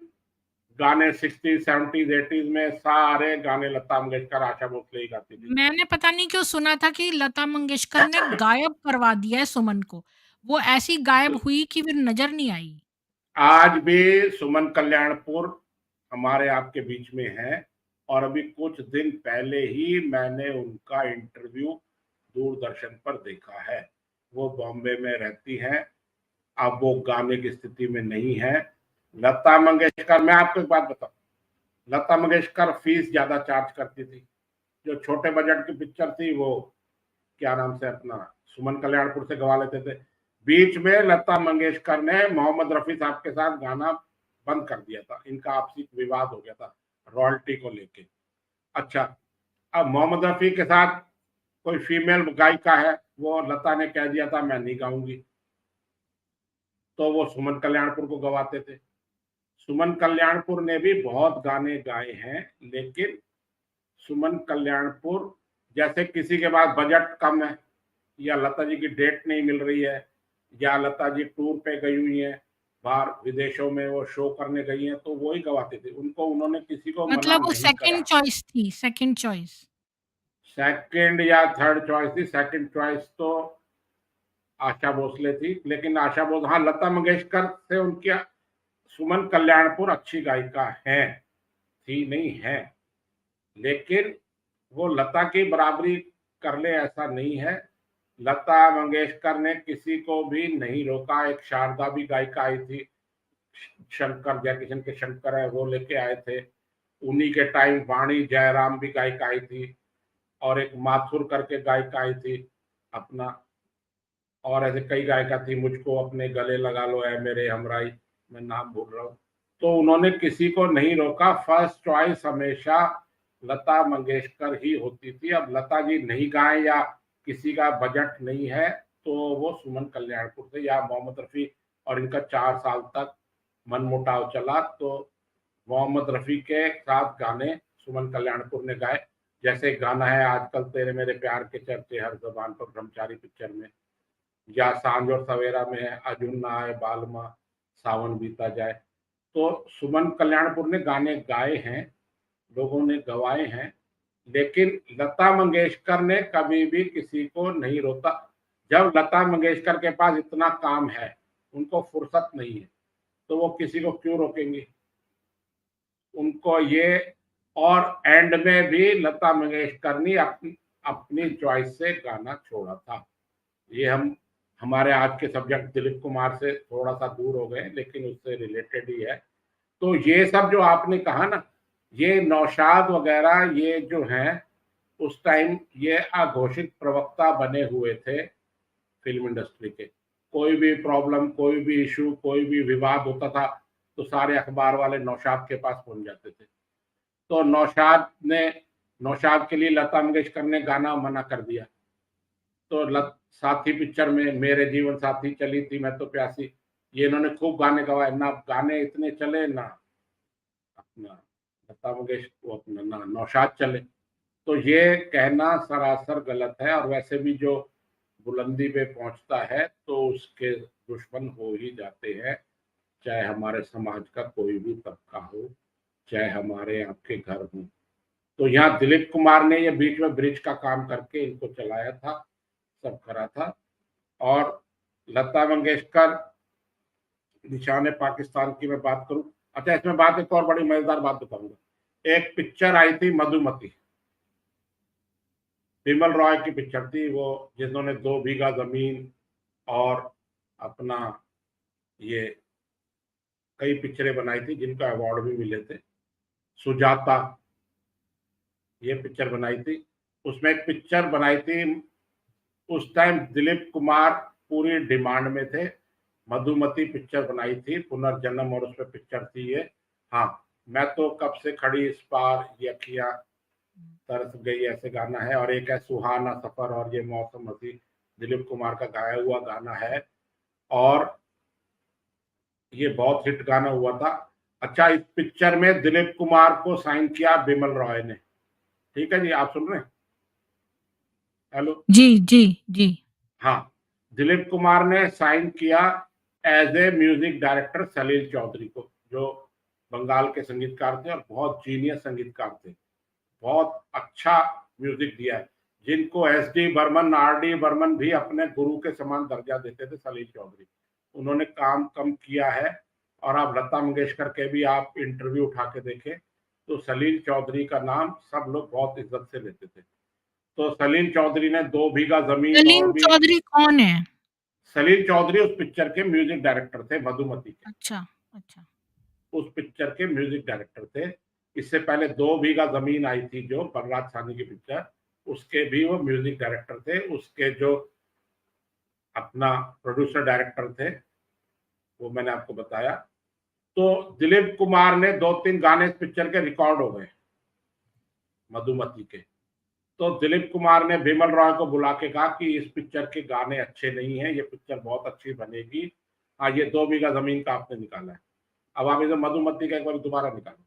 गाने 60s 70s 80s में सारे गाने लता मंगेशकर आशा भोसले ही गाती थी। मैंने पता नहीं क्यों सुना था कि लता मंगेशकर ने गायब करवा दिया है सुमन को। वो ऐसी गायब हुई कि फिर नज़र नहीं आई। आज भी सुमन कल्याणपुर हमारे आपके बीच में है, और अभी कुछ दिन पहले ही मैंने उनका इंटरव्यू दूरदर्शन पर देखा है। वो बॉम्बे में रहती हैं, अब वो गाने की स्थिति में नहीं है। लता मंगेशकर, मैं आपको एक बात बताऊं, लता मंगेशकर फीस ज्यादा चार्ज करती थी। जो छोटे बजट की पिक्चर थी वो क्या नाम से अपना सुमन कल्याणपुर से गवा लेते थे। बीच में लता मंगेशकर ने मोहम्मद रफी साहब के साथ गाना बंद कर दिया था, इनका आपसी विवाद हो गया था रॉयल्टी को लेके। अच्छा, अब मोहम्मद रफी के साथ कोई फीमेल गायिका है, वो लता ने कह दिया था मैं नहीं गाऊंगी, तो वो सुमन कल्याणपुर को गवाते थे। सुमन कल्याणपुर ने भी बहुत गाने गाए हैं, लेकिन सुमन कल्याणपुर, जैसे किसी के पास बजट कम है या लता जी की डेट नहीं मिल रही है या लता जी टूर पे गई हुई है, बाहर विदेशों में वो शो करने गई हैं, तो वो ही गवाती थी, उनको उन्होंने किसी को मना मतलब वो नहीं सेकंड करा। चॉइस थी, सेकंड चॉइस। सेकंड या थर्ड चॉइस थी, सेकंड चॉइस तो आशा भोसले थी, लेकिन आशा भोसले, हाँ, लता मंगेशकर से उनकी, सुमन कल्याणपुर अच्छी गायिका है, थी नहीं है, लेकिन वो लता की बराबरी कर ले ऐसा नहीं है। लता मंगेशकर ने किसी को भी नहीं रोका। एक शारदा भी गायिका आई थी, शंकर जयकिशन के शंकर है वो लेके आए थे। उन्हीं के टाइम वाणी जयराम भी गायिका आई थी, और एक माथुर करके गायिका आई थी अपना, और ऐसे कई गायिका थी, मुझको अपने गले लगा लो है मेरे हमराई, मैं नाम भूल रहा हूँ। तो उन्होंने किसी को नहीं रोका, फर्स्ट चॉइस हमेशा लता मंगेशकर ही होती थी। अब लता जी नहीं गाए या किसी का बजट नहीं है, तो वो सुमन कल्याणपुर से या मोहम्मद रफी, और इनका 4 साल तक मनमुटाव चला, तो मोहम्मद रफी के साथ गाने सुमन कल्याणपुर ने गाए। जैसे गाना है आजकल तेरे मेरे प्यार के चर्चे हर जबान पर, ब्रह्मचारी पिक्चर में, या सांझ और सवेरा में है अजुन ना आए बालमा सावन बीता जाए। तो सुमन कल्याणपुर ने गाने गाए हैं, लोगों ने गवाए हैं, लेकिन लता मंगेशकर ने कभी भी किसी को नहीं रोका। जब लता मंगेशकर के पास इतना काम है, उनको फुर्सत नहीं है, तो वो किसी को क्यों रोकेंगी? उनको ये, और एंड में भी लता मंगेशकर ने अपनी चॉइस से गाना छोड़ा था। ये हम हमारे आज के सब्जेक्ट दिलीप कुमार से थोड़ा सा दूर हो गए, लेकिन उससे रिलेटेड ही है। तो ये सब जो आपने कहा ना, ये नौशाद वगैरह ये जो हैं, उस टाइम ये अघोषित प्रवक्ता बने हुए थे फिल्म इंडस्ट्री के। कोई भी प्रॉब्लम, कोई भी इशू, कोई भी विवाद होता था, तो सारे अखबार वाले नौशाद के पास पहुंच जाते थे। तो नौशाद के लिए लता मंगेशकर ने गाना मना कर दिया। तो साथी पिक्चर में मेरे जीवन साथी चली थी मैं तो प्यासी, ये इन्होंने खूब गाने गवाए ना, गाने इतने चले ना अपना लता मंगेशकर वो अपना ना नौशाद चले। तो ये कहना सरासर गलत है, और वैसे भी जो बुलंदी पे पहुंचता है तो उसके दुश्मन हो ही जाते हैं, चाहे हमारे समाज का कोई भी तबका हो, चाहे हमारे आपके घर हो। तो यहाँ दिलीप कुमार ने ये बीच में ब्रिज का काम करके इनको चलाया था, सब करा था। और लता मंगेशकर निशान पाकिस्तान की मैं बात करूं, अच्छा इसमें बात एक और बड़ी मजेदार बात बताऊंगा। एक पिक्चर आई थी मधुमती, बिमल रॉय की पिक्चर थी वो, जिन्होंने 2 बीघा जमीन और अपना ये कई पिक्चरें बनाई थी जिनका अवार्ड भी मिले थे। सुजाता ये पिक्चर बनाई थी। उसमें एक पिक्चर बनाई थी, उस टाइम दिलीप कुमार पूरी डिमांड में थे। मधुमती पिक्चर बनाई थी, पुनर्जन्म, और उसमें पिक्चर थी ये, हाँ, मैं तो कब से खड़ी इस पार ये अखियां तरस गई, ऐसे गाना है। और एक है सुहाना सफर और ये मौसम हसी, दिलीप कुमार का गाया हुआ गाना है, और ये बहुत हिट गाना हुआ था। अच्छा, इस पिक्चर में दिलीप कुमार को साइन किया बिमल रॉय ने। ठीक है जी, आप सुन रहे हैं? हेलो। जी, जी, जी। हाँ, दिलीप कुमार ने साइन किया एज ए म्यूजिक डायरेक्टर सलील चौधरी को, जो बंगाल के संगीतकार थे और बहुत जीनियस संगीतकार थे, बहुत अच्छा म्यूजिक दिया है, जिनको S D Burman, R D Burman भी अपने गुरु के समान दर्जा देते थे। सलील चौधरी, उन्होंने काम कम किया है। और आप लता मंगेशकर के भी आप इंटरव्यू उठा के देखें, तो सलील चौधरी का नाम सब लोग बहुत इज्जत से लेते थे। तो सलील चौधरी ने 2 बीघा जमीन और सलीम भी, चौधरी कौन है? सलील चौधरी उस पिक्चर के म्यूजिक डायरेक्टर थे, मधुमती के, अच्छा, अच्छा। उस पिक्चर के म्यूजिक डायरेक्टर थे। इससे पहले 2 बीघा जमीन आई थी जो बलराज साहनी की पिक्चर, उसके भी वो म्यूजिक डायरेक्टर थे। उसके जो अपना प्रोड्यूसर डायरेक्टर थे वो मैंने आपको बताया। तो दिलीप कुमार ने 2-3 गाने इस पिक्चर के रिकॉर्ड हो गए मधुमती के। तो दिलीप कुमार ने बिमल रॉय को बुला के कहा कि इस पिक्चर के गाने अच्छे नहीं है, ये पिक्चर बहुत अच्छी बनेगी, हाँ, ये 2 बीघा जमीन का आपने निकाला है, अब आप इसे मधुमती का एक बार दोबारा निकालो।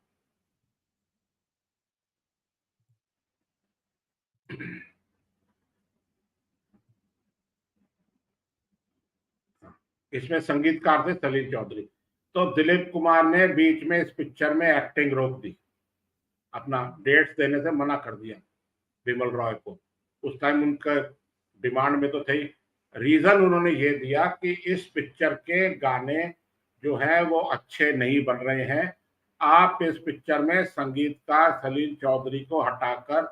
इसमें संगीतकार थे सलील चौधरी। तो दिलीप कुमार ने बीच में इस पिक्चर में एक्टिंग रोक दी, अपना डेट्स देने से मना कर दिया बिमल रॉय को। उस टाइम उनका डिमांड में तो थे ही। रीजन उन्होंने ये दिया कि इस पिक्चर के गाने जो है वो अच्छे नहीं बन रहे हैं, आप इस पिक्चर में संगीतकार सलील चौधरी को हटाकर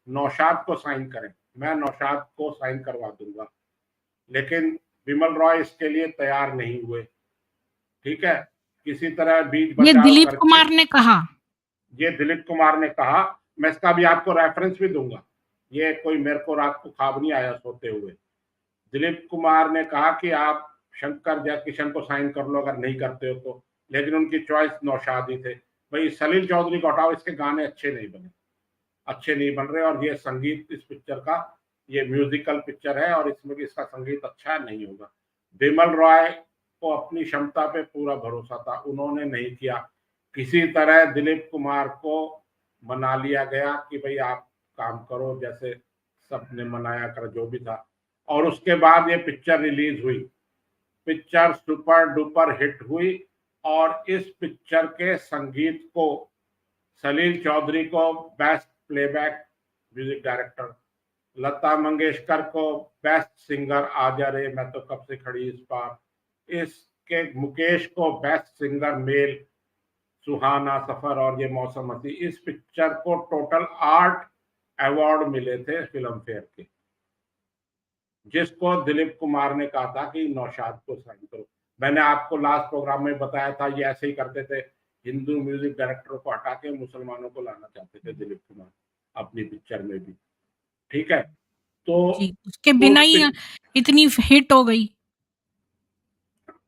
नौशाद को साइन करें, मैं नौशाद को साइन करवा दूंगा। लेकिन बिमल रॉय इसके लिए तैयार नहीं हुए। ठीक है, किसी तरह बीच ये बचाव दिलीप करके, कुमार ने कहा। ये दिलीप कुमार ने कहा, मैं इसका भी आपको रेफरेंस भी दूंगा, ये कोई मेरे को रात को ख्वाब नहीं आया सोते हुए। दिलीप कुमार ने कहा कि आप शंकर जयकिशन को साइन कर लो अगर नहीं करते हो तो, लेकिन उनकी चॉइस नौशाद ही थे। भाई सलील चौधरी को हटाओ, इसके गाने अच्छे नहीं बने, अच्छे नहीं बन रहे, और ये संगीत इस पिक्चर का, ये म्यूजिकल पिक्चर है और इसमें इसका संगीत अच्छा नहीं होगा। बिमल रॉय को अपनी क्षमता पे पूरा भरोसा था, उन्होंने नहीं किया। किसी तरह दिलीप कुमार को मना लिया गया कि भाई आप काम करो, जैसे सबने मनाया कर जो भी था। और उसके बाद ये पिक्चर रिलीज हुई, पिक्चर सुपर डुपर हिट हुई, और इस पिक्चर के संगीत को सलील चौधरी को best playback music director, Lata Mangeshkar को बेस्ट सिंगर आजा रे मैं तो कब से खड़ी इस पार, इसके मुकेश को बेस्ट सिंगर मेल सुहाना सफर और ये मौसम हसी। इस पिक्चर को टोटल 8 अवार्ड मिले थे फिल्म फेयर के, जिसको दिलीप कुमार ने कहा था कि नौशाद को साइन करो। मैंने आपको लास्ट प्रोग्राम में बताया था ये ऐसे ही करते थे, हिंदू म्यूजिक डायरेक्टर को हटा के मुसलमानों को लाना चाहते थे दिलीप कुमार अपनी पिक्चर में भी। ठीक है, तो जी, उसके बिना उस ही इतनी हिट हो गई।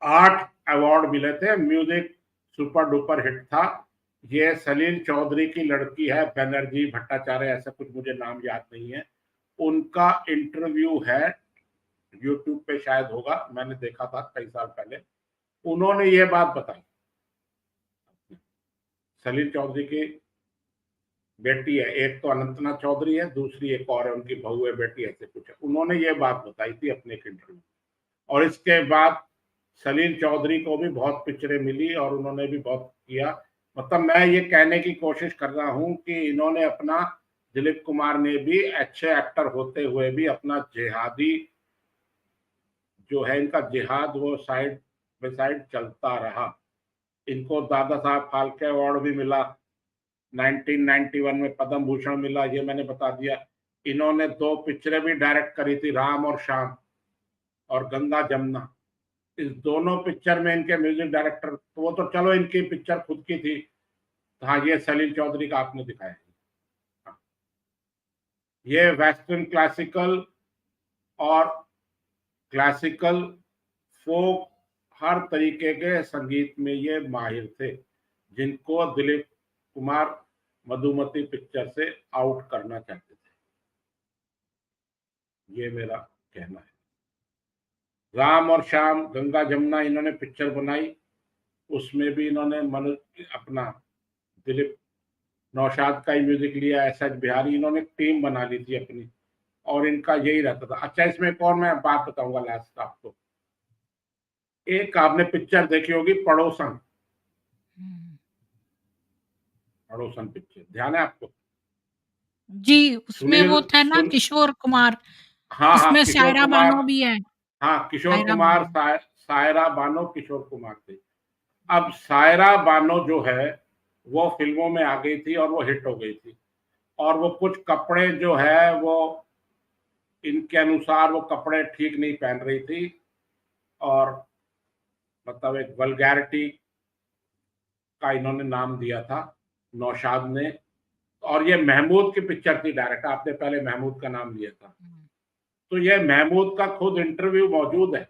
8 अवार्ड मिले थे, म्यूजिक सुपर डुपर हिट था। ये सलील चौधरी की लड़की है बनर्जी भट्टाचार्य, ऐसा कुछ मुझे नाम याद नहीं है, उनका इंटरव्यू है यूट्यूब पे शायद होगा, मैंने देखा था कई साल पहले। उन्होंने ये बात बताई, सलील चौधरी की बेटी है, एक तो अनंतना चौधरी है, दूसरी एक और है उनकी बहू है बेटी, ऐसे कुछ है। उन्होंने ये बात बताई थी अपने एक इंटरव्यू। और इसके बाद सलील चौधरी को भी बहुत पिक्चरें मिली और उन्होंने भी बहुत किया। मतलब मैं ये कहने की कोशिश कर रहा हूं कि इन्होंने अपना, दिलीप कुमार ने भी अच्छे एक्टर होते हुए भी अपना जिहादी जो है, इनका जिहाद वो साइड बाय साइड चलता रहा। इनको दादा साहब फाल्के अवार्ड भी मिला, 1991 में पद्म भूषण मिला, ये मैंने बता दिया। इन्होंने 2 पिक्चरें भी डायरेक्ट करी थी, राम और श्याम और गंगा जमुना। इस दोनों पिक्चर में इनके म्यूजिक डायरेक्टर, तो वो तो चलो इनकी पिक्चर खुद की थी। हाँ, ये सलील चौधरी का आपने दिखाया है। हाँ, ये वेस्टर्न क्लासिकल और क्लासिकल फोक हर तरीके के संगीत में ये माहिर थे, जिनको दिलीप कुमार मधुमती पिक्चर से आउट करना चाहते थे, ये मेरा कहना है। राम और श्याम गंगा जमुना इन्होंने पिक्चर बनाई, उसमें भी इन्होंने मनु अपना दिलीप नौशाद का ही म्यूजिक लिया, एस एच बिहारी, इन्होंने टीम बना ली थी अपनी, और इनका यही रहता था। अच्छा, इसमें एक और मैं बात बताऊंगा लास्ट आपको। एक आपने पिक्चर देखी होगी पड़ोसन, पड़ोसन पिक्चर ध्यान है आपको? जी, उसमें सुनील वो था ना सुन किशोर कुमार, हाँ हाँ, जिसमें किशोर सायरा कुमार, बानो भी है। हाँ किशोर सायरा कुमार, बानो। सायरा बानो किशोर कुमार थे। अब सायरा बानो जो है वो फिल्मों में आ गई थी और वो हिट हो गई थी, और वो कुछ कपड़े जो है वो इनके अनुसार वो कपड़े ठीक नहीं पहन रही थी, और मतलब एक वल्गैरिटी का इन्होंने नाम दिया था नौशाद ने। और ये महमूद की पिक्चर थी डायरेक्ट, आपने पहले महमूद का नाम लिया था, तो ये महमूद का खुद इंटरव्यू मौजूद है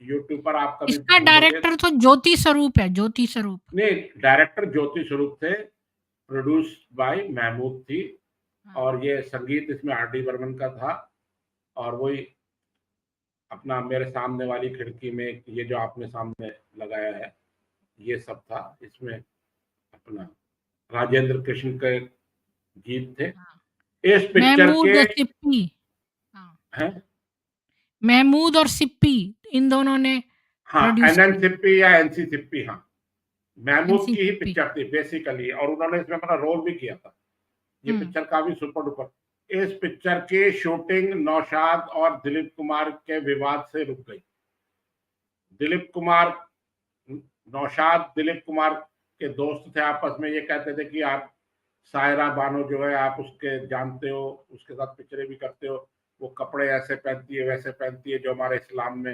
यूट्यूब पर, आप कभी इसका ढूंढोगे। डायरेक्टर तो ज्योति स्वरूप है, ज्योति स्वरूप। नहीं, डायरेक्टर ज्योति स्वरूप थे, प्रोड्यूस बाय महमूद थी, हाँ। और ये संगीत इसमें आर डी बर्मन का था। और वही अपना मेरे सामने वाली खिड़की में ये जो आपने सामने लगाया है, ये सब था इसमें। अपना राजेंद्र कृष्ण के गीत थे। हाँ। इस पिक्चर महमूद के सिप्पी। हाँ, हैं महमूद और सिप्पी इन दोनों ने हाँ, प्रोड्यूस एनएन की है, सिप्पी या एनसी सिप्पी, हाँ, महमूद एनसी की ही सिप्पी। पिक्चर थी बेसिकली, और उन्होंने इसमें अपना रोल भी किया था। ये हुँ, पिक्चर काफी सुपर डुपर। इस पिक्चर की शूटिंग नौशाद और दिलीप कुमार के विवाद से रुक गई। दिलीप कुमार, नौशाद दिलीप कुमार के दोस्त थे आपस में, ये कहते थे कि आप सायरा बानो जो है आप उसके जानते हो, उसके साथ पिक्चरें भी करते हो, वो कपड़े ऐसे पहनती है वैसे पहनती है जो हमारे इस्लाम में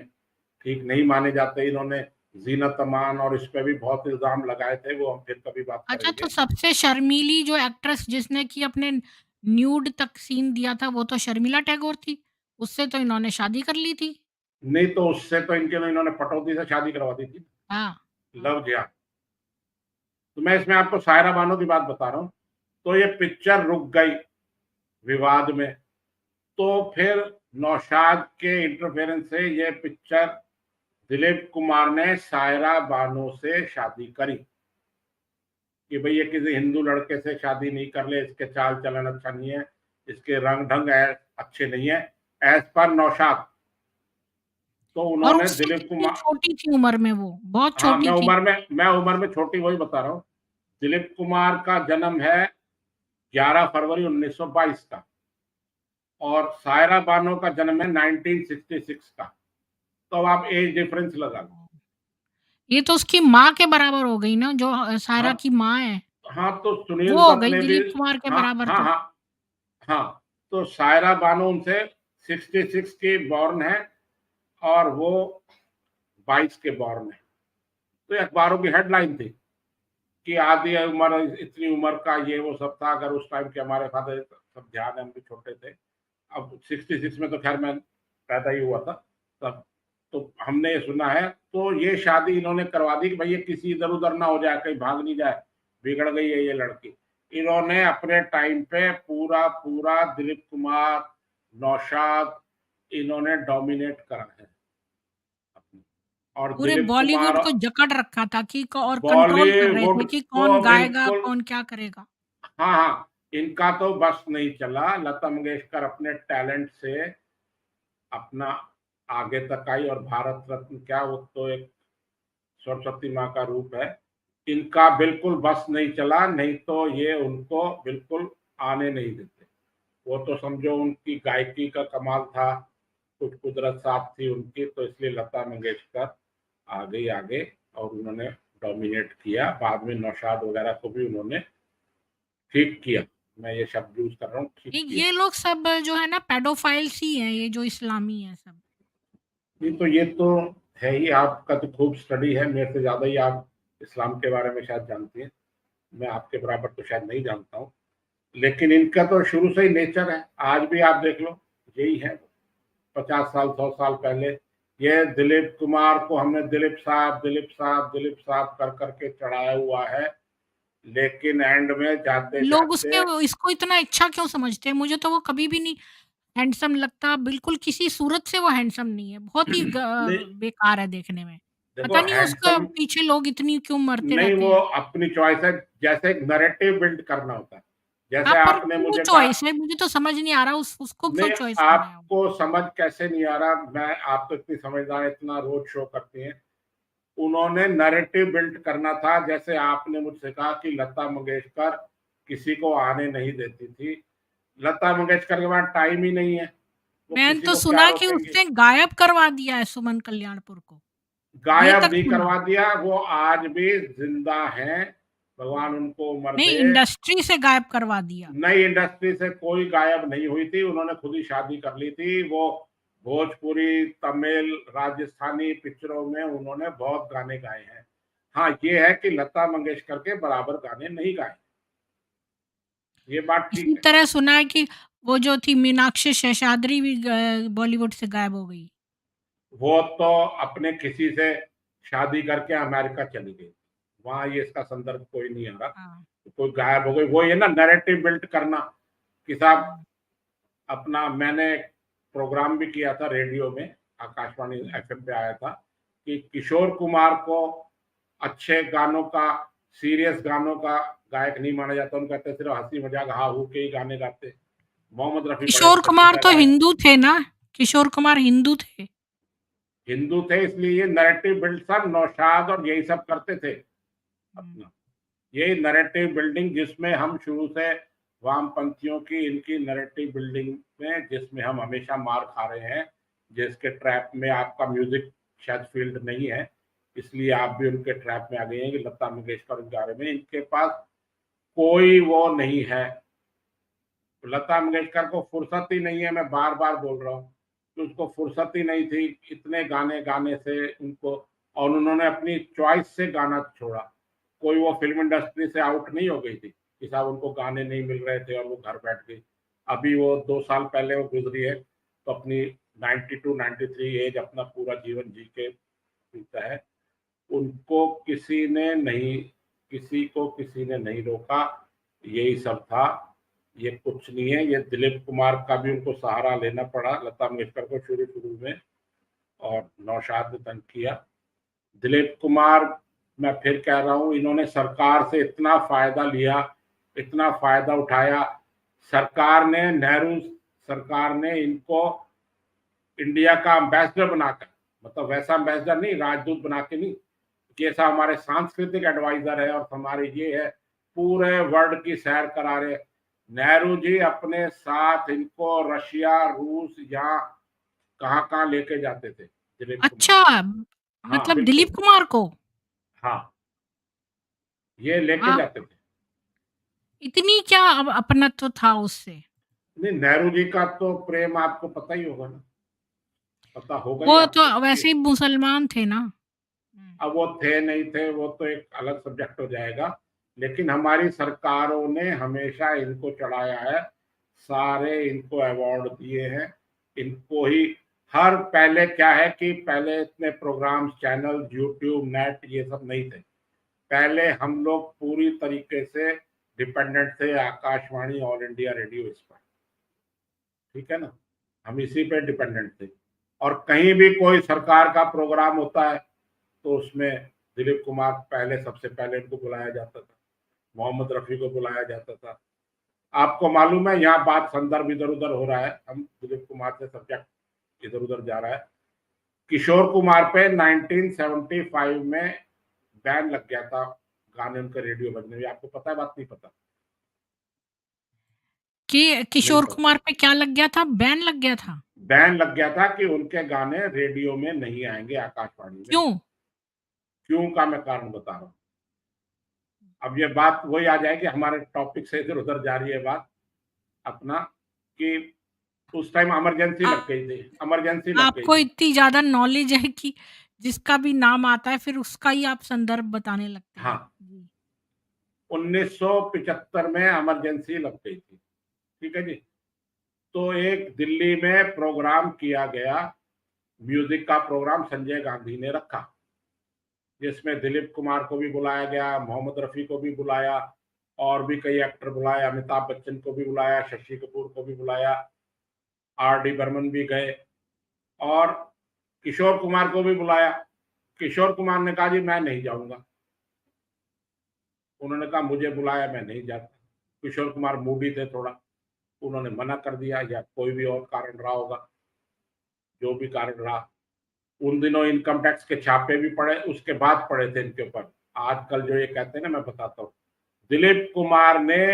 ठीक नहीं माने जाते। इन्होंने जीनत अमान और इस पे भी बहुत इल्जाम लगाए थे, वो हम फिर कभी बात अच्छा, तो करेंगे। सबसे शर्मीली जो एक्ट्रेस जिसने कि अपने न्यूड तक सीन दिया था, वो तो शर्मिला टैगोर थी। उससे तो इन्होंने शादी कर ली थी। नहीं तो उससे तो इन्होंने पटौती से शादी करवा दी थी, हाँ, हाँ। लव जिहाद। तो मैं इसमें आपको सायरा बानो की बात बता रहा हूँ। तो ये पिक्चर रुक गई विवाद में, तो फिर नौशाद के इंटरफेरेंस से ये पिक्चर, दिलीप कुमार ने सायरा बानो से शादी करी कि भाई ये किसी हिंदू लड़के से शादी नहीं कर ले, इसके चाल चलन अच्छा नहीं है, इसके रंग ढंग अच्छे नहीं है, एज पर नौशाद। तो और उन्होंने उससे दिलीप कितनी कुमार, छोटी थी उम्र में वो, बहुत हाँ, छोटी थी। मैं उम्र में छोटी वही बता रहा हूँ। दिलीप कुमार का जन्म है 11 फरवरी 1922 का, और सायरा बानो का जन्म है 1966 का। तो अब आप एज डिफरेंस लगा लो। ये तो उसकी माँ के बराबर हो गई ना, जो सायरा हाँ, की माँ है, हाँ, तो सुनील वो हो दत्त गई ने भी, दिलीप कुमार के हाँ, बराबर हाँ, तो। हाँ, हाँ, तो सायरा बानो उनसे 66 की बॉर्न है, और वो 22 के बॉर्न है। तो अखबारों की हेडलाइन थी कि आधी उम्र, इतनी उम्र का ये वो सब था। अगर उस टाइम के हमारे फादर सब ध्यान है, हम भी छोटे थे। अब 66 में तो खैर मैं पैदा ही हुआ था तब। तो हमने ये सुना है, तो ये शादी इन्होंने करवा दी कि भाई ये किसी इधर उधर ना हो जाए, कहीं भाग नहीं जाए, बिगड़ गई है ये लड़की। इन्होंने अपने टाइम पे पूरा पूरा दिलीप कुमार, नौशाद, इन्होंने डोमिनेट करा है अपनी। और पूरे दिलीप कुमार, बॉलीवुड को जकड़ रखा था कि और कंट्रोल कर रहे थे बॉलीवुड कि को कौन गाएगा, बिल्कुल, कौन क्या करेगा। हाँ, हाँ, इनका तो बस नहीं चला। लता मंगेशकर अपने टैलेंट से अपना आगे तक आई, और भारत रत्न क्या, वो तो एक सरस्वती माँ का रूप है। इनका बिल्कुल बस नहीं चला, नहीं तो ये उनको बिल्कुल आने नहीं देते। वो तो समझो उनकी गायकी का कमाल था, कुछ कुदरत साथ थी उनकी, तो इसलिए लता मंगेशकर आ गई आगे, और उन्होंने डोमिनेट किया। बाद में नौशाद वगैरह को भी उन्होंने ठीक किया। मैं ये शब्द यूज कर रहा हूँ, ठीक किया। ये लोग सब जो है ना पेडोफाइल्स ही हैं, ये जो इस्लामी हैं सब। नहीं तो ये तो है ही, आपका तो खूब स्टडी है, मेरे से ज्यादा ही आप इस्लाम के बारे में शायद जानती हैं। मैं आपके बराबर तो शायद नहीं जानता हूँ, लेकिन इनका तो शुरू से ही नेचर है। आज भी आप देख लो, यही है। 50 साल 100 साल पहले ये दिलीप कुमार को हमने दिलीप साहब, दिलीप साहब, दिलीप साहब कर करके चढ़ाया हुआ है, लेकिन एंड में जाते लोग उसके जाते, इसको इतना अच्छा क्यों समझते हैं? मुझे तो वो कभी भी नहीं हैंडसम लगता, बिल्कुल किसी सूरत से वो हैंडसम नहीं है, बहुत ही नहीं, बेकार है देखने में। देखो पता नहीं उसका हैंडसम पीछे लोग इतनी क्यों मरते नहीं, रहते वो हैं। अपनी चॉइस है। जैसे एक नैरेटिव बिल्ड करना होता है, हाँ, जैसे पर आपने क्यों मुझे कहा। चॉइस है? मुझे तो समझ नहीं आ रहा उसको क्यों नहीं, चॉइस बनाया हो? आपको समझ कैसे नहीं आ रहा, मैं, आप तो इतनी समझदार, इतना रोज शो करती हैं। उन्होंने नैरेटिव बिल्ड करना था। जैसे आपने मुझसे कहा कि लता मंगेशकर किसी को आने नहीं देती थी, लता मंगेशकर के पास टाइम ही नहीं है, वो मैंने किसी तो को क्या सुना कि रोकेंगे। उसने गायब करवा दिया है सुमन कल्याणपुर को, ये गायब तक नहीं सुना। करवा दिया, वो आज भी जिंदा हैं, भगवान उनको उम्र नहीं, दे। इंडस्ट्री से गायब करवा दिया। नई इंडस्ट्री से कोई गायब नहीं हुई थी, उन्होंने खुद ही शादी कर ली थी। वो भोजपुरी, तमिल, राजस्थानी पिक्चरों में उन्होंने बहुत गाने गाए हैं। हाँ, ये है कि लता मंगेशकर के बराबर गाने नहीं गाए, ये बात ठीक इसी है। तरह सुना है कि वो जो थी मीनाक्षी शेषाद्री भी बॉलीवुड से गायब हो गई। वो तो अपने किसी से शादी करके अमेरिका चली गई, वहां ये इसका संदर्भ कोई नहीं आ रहा। हाँ। कोई गायब हो गई, वो ये ना नैरेटिव बिल्ड करना कि साहब हुँ, अपना, मैंने एक प्रोग्राम भी किया था रेडियो में, आकाशवाणी हुँ। एफएम पे आया था, कि किशोर कुमार को अच्छे गानों का, सीरियस गानों का गायक नहीं माना जाता। उनको कहते सिर्फ हंसी मजाक हा हू के ही गाने गाते। मोहम्मद रफी बड़े किशोर अच्छे कुमार तो सिंगर है। हिंदू थे ना? किशोर कुमार हिंदू थे। हिंदू थे, इसलिए ये नैरेटिव बिल्ड था, नौशाद और यही सब करते थे हुँ। अपना। यही नैरेटिव बिल्डिंग जिसमें हम शुरू से वामपंथियों की इनकी नैरेटिव बिल्डिंग में जिसमें हम हमेशा मार खा रहे हैं, जिसके ट्रैप में आपका म्यूजिक शायद फील्ड नहीं है, इसलिए आप भी उनके ट्रैप में आ गए हैं कि लता मंगेशकर के बारे में इनके पास कोई वो नहीं है। लता मंगेशकर को फुर्सत ही नहीं है, मैं बार बार बोल रहा हूँ कि उसको फुर्सत ही नहीं थी इतने गाने गाने से उनको, और उन्होंने अपनी चॉइस से गाना छोड़ा। कोई वो फिल्म इंडस्ट्री से आउट नहीं हो गई थी कि साहब उनको गाने नहीं मिल रहे थे और वो घर बैठ गई। अभी वो 2 साल पहले वो गुजरी है, तो अपनी 92-93 एज अपना पूरा जीवन जी के जीता है। उनको किसी ने नहीं, किसी को किसी ने नहीं रोका, यही सब था। ये कुछ नहीं है, ये दिलीप कुमार का भी उनको सहारा लेना पड़ा लता मंगेशकर को शुरू शुरू में, और नौशाद ने तंग किया। दिलीप कुमार, मैं फिर कह रहा हूँ, इन्होंने सरकार से इतना फायदा लिया, इतना फायदा उठाया। सरकार ने, नेहरू सरकार ने इनको इंडिया का एम्बेसडर बनाकर, मतलब वैसा एम्बेसडर नहीं, राजदूत बना के नहीं, जैसा हमारे सांस्कृतिक एडवाइजर है और हमारे ये है, पूरे वर्ल्ड की सैर करा रहे। नेहरू जी अपने साथ इनको रशिया, रूस, यहाँ कहाँ कहाँ लेके जाते थे दिलीप कुमार। अच्छा, हाँ मतलब बिल्कुल। दिलीप कुमार को? हाँ, ये लेके वाह! जाते थे। इतनी क्या अपनत्व था उससे? नहीं, नेहरू जी का तो प्रेम आपको पता ही होगा ना, पता होगा ही वो तो आपको कि वैसे ही मुसलमान थे ना? हुँ। अब वो थे नहीं थे वो तो एक अलग सब्जेक्ट हो जाएगा, लेकिन हमारी सरकारों ने हमेशा इनको चढ़ाया है, सारे इनको अवार्ड दिए हैं, इनको ही। हर पहले क्या है कि पहले इतने प्रोग्राम्स, चैनल, यूट्यूब, नेट ये सब नहीं थे। पहले हम लोग पूरी तरीके से डिपेंडेंट थे आकाशवाणी, ऑल इंडिया रेडियो, इस पर, ठीक है ना, हम इसी पे डिपेंडेंट थे। और कहीं भी कोई सरकार का प्रोग्राम होता है तो उसमें दिलीप कुमार पहले, सबसे पहले इनको बुलाया जाता था, मोहम्मद रफी को बुलाया जाता था। आपको मालूम है, यहाँ बात संदर्भ इधर उधर हो रहा है, हम दिलीप कुमार से सब्जेक्ट इधर उधर जा रहा है। किशोर कुमार पे 1975 में बैन लग गया था गाने उनके रेडियो बजने में, आपको पता है बात, नहीं पता? कि नहीं किशोर पता। कुमार पे क्या लग गया था? बैन लग गया था? बैन लग गया था कि उनके गाने रेडियो में नहीं आएंगे, आकाशवाणी में। क्यों? क्यों का मैं कारण बता रहा हूँ। अब ये बात वही आ जाएगी, हमारे टॉपिक से इधर उधर जा रही है बात अपना, कि उस टाइम इमरजेंसी आ लग गई थी, इमरजेंसी लग गई आपको थी। इतनी ज़्यादा नॉलेज है कि जिसका भी नाम आता है फिर उसका ही आप संदर्भ बताने लगते हैं। हाँ, जी। 1975 में इमरजेंसी लग गई थी, ठीक है जी। तो एक दिल्ली में प्रोग्राम किया गया, म्यूजिक का प्रोग्राम संजय गांधी ने रखा, जिसमें दिलीप कुमार को भी बुलाया गया, मोहम्मद रफी को भी बुलाया, और भी कई एक्टर बुलाया, अमिताभ बच्चन को भी बुलाया, शशि कपूर को भी बुलाया, आर डी बर्मन भी गए, और किशोर कुमार को भी बुलाया। किशोर कुमार ने कहा जी मैं नहीं जाऊंगा, उन्होंने कहा मुझे बुलाया मैं नहीं जाता। किशोर कुमार मूडी थे थोड़ा, उन्होंने मना कर दिया, या कोई भी और कारण रहा होगा, जो भी कारण रहा। उन दिनों इनकम टैक्स के छापे भी पड़े, उसके बाद पड़े थे इनके ऊपर। आजकल जो ये कहते हैं ना, मैं बताता हूँ। दिलीप कुमार ने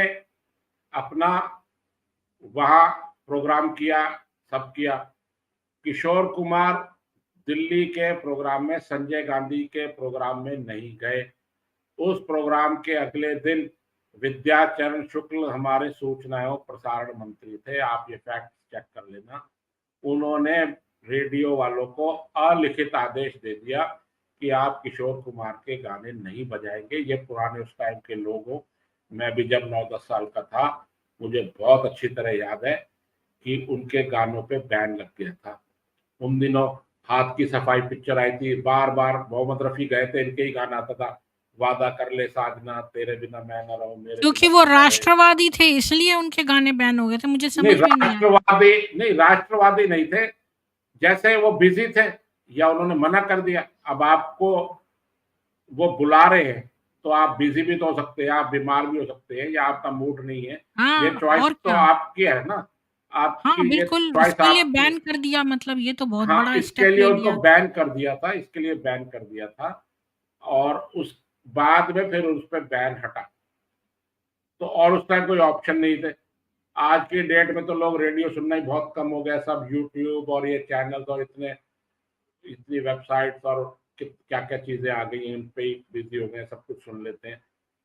अपना वहां प्रोग्राम किया, सब किया। किशोर कुमार दिल्ली के प्रोग्राम में, संजय गांधी के प्रोग्राम में नहीं गए। उस प्रोग्राम के अगले दिन विद्याचरण शुक्ल हमारे सूचना एवं प्रसारण मंत्री थे, आप ये फैक्ट चेक कर लेना। उन्होंने रेडियो वालों को अलिखित आदेश दे दिया कि आप किशोर कुमार के गाने नहीं बजाएंगे। ये पुराने उस टाइम के लोग हो, मैं भी जब 9-10 साल का था, मुझे बहुत अच्छी तरह याद है कि उनके गानों पे बैन लग गया था। उन दिनों हाथ की सफाई पिक्चर आई थी, बार बार मोहम्मद रफी गए थे, इनके ही गाना आता था, वादा कर ले साजना तेरे बिना मैं न रहूं, मेरे क्योंकि बिना वो तू न रहे। राष्ट्रवादी थे इसलिए उनके गाने बैन हो गए थे, मुझे नहीं समझ में नहीं आया। राष्ट्रवादी नहीं, राष्ट्रवादी नहीं थे, जैसे वो बिजी थे या उन्होंने मना कर दिया। अब आपको वो बुला रहे हैं तो आप बिजी भी तो हो सकते हैं, आप बीमार भी हो सकते हैं, या आपका मूड नहीं है, ये हाँ, चॉइस और तो क्या? आपकी है ना। हाँ, आपकी ये बिल्कुल, चॉइस उसके लिए आपकी है। बैन कर दिया, मतलब ये तो बहुत हाँ, बड़ा इसके स्टेप लिए ले उनको लिया। बैन कर दिया था, इसके लिए बैन कर दिया था और उस बाद में फिर उस पे बैन हटा। तो और उस टाइम कोई ऑप्शन नहीं थे। आज की डेट में तो लोग रेडियो सुनना ही बहुत कम हो गया, सब यूट्यूब और ये चैनल्स और इतनी वेबसाइट्स और क्या-क्या चीज़ें आ गई हैं, उन पे ही बिज़ी हो गए हैं, सब कुछ सुन लेते हैं।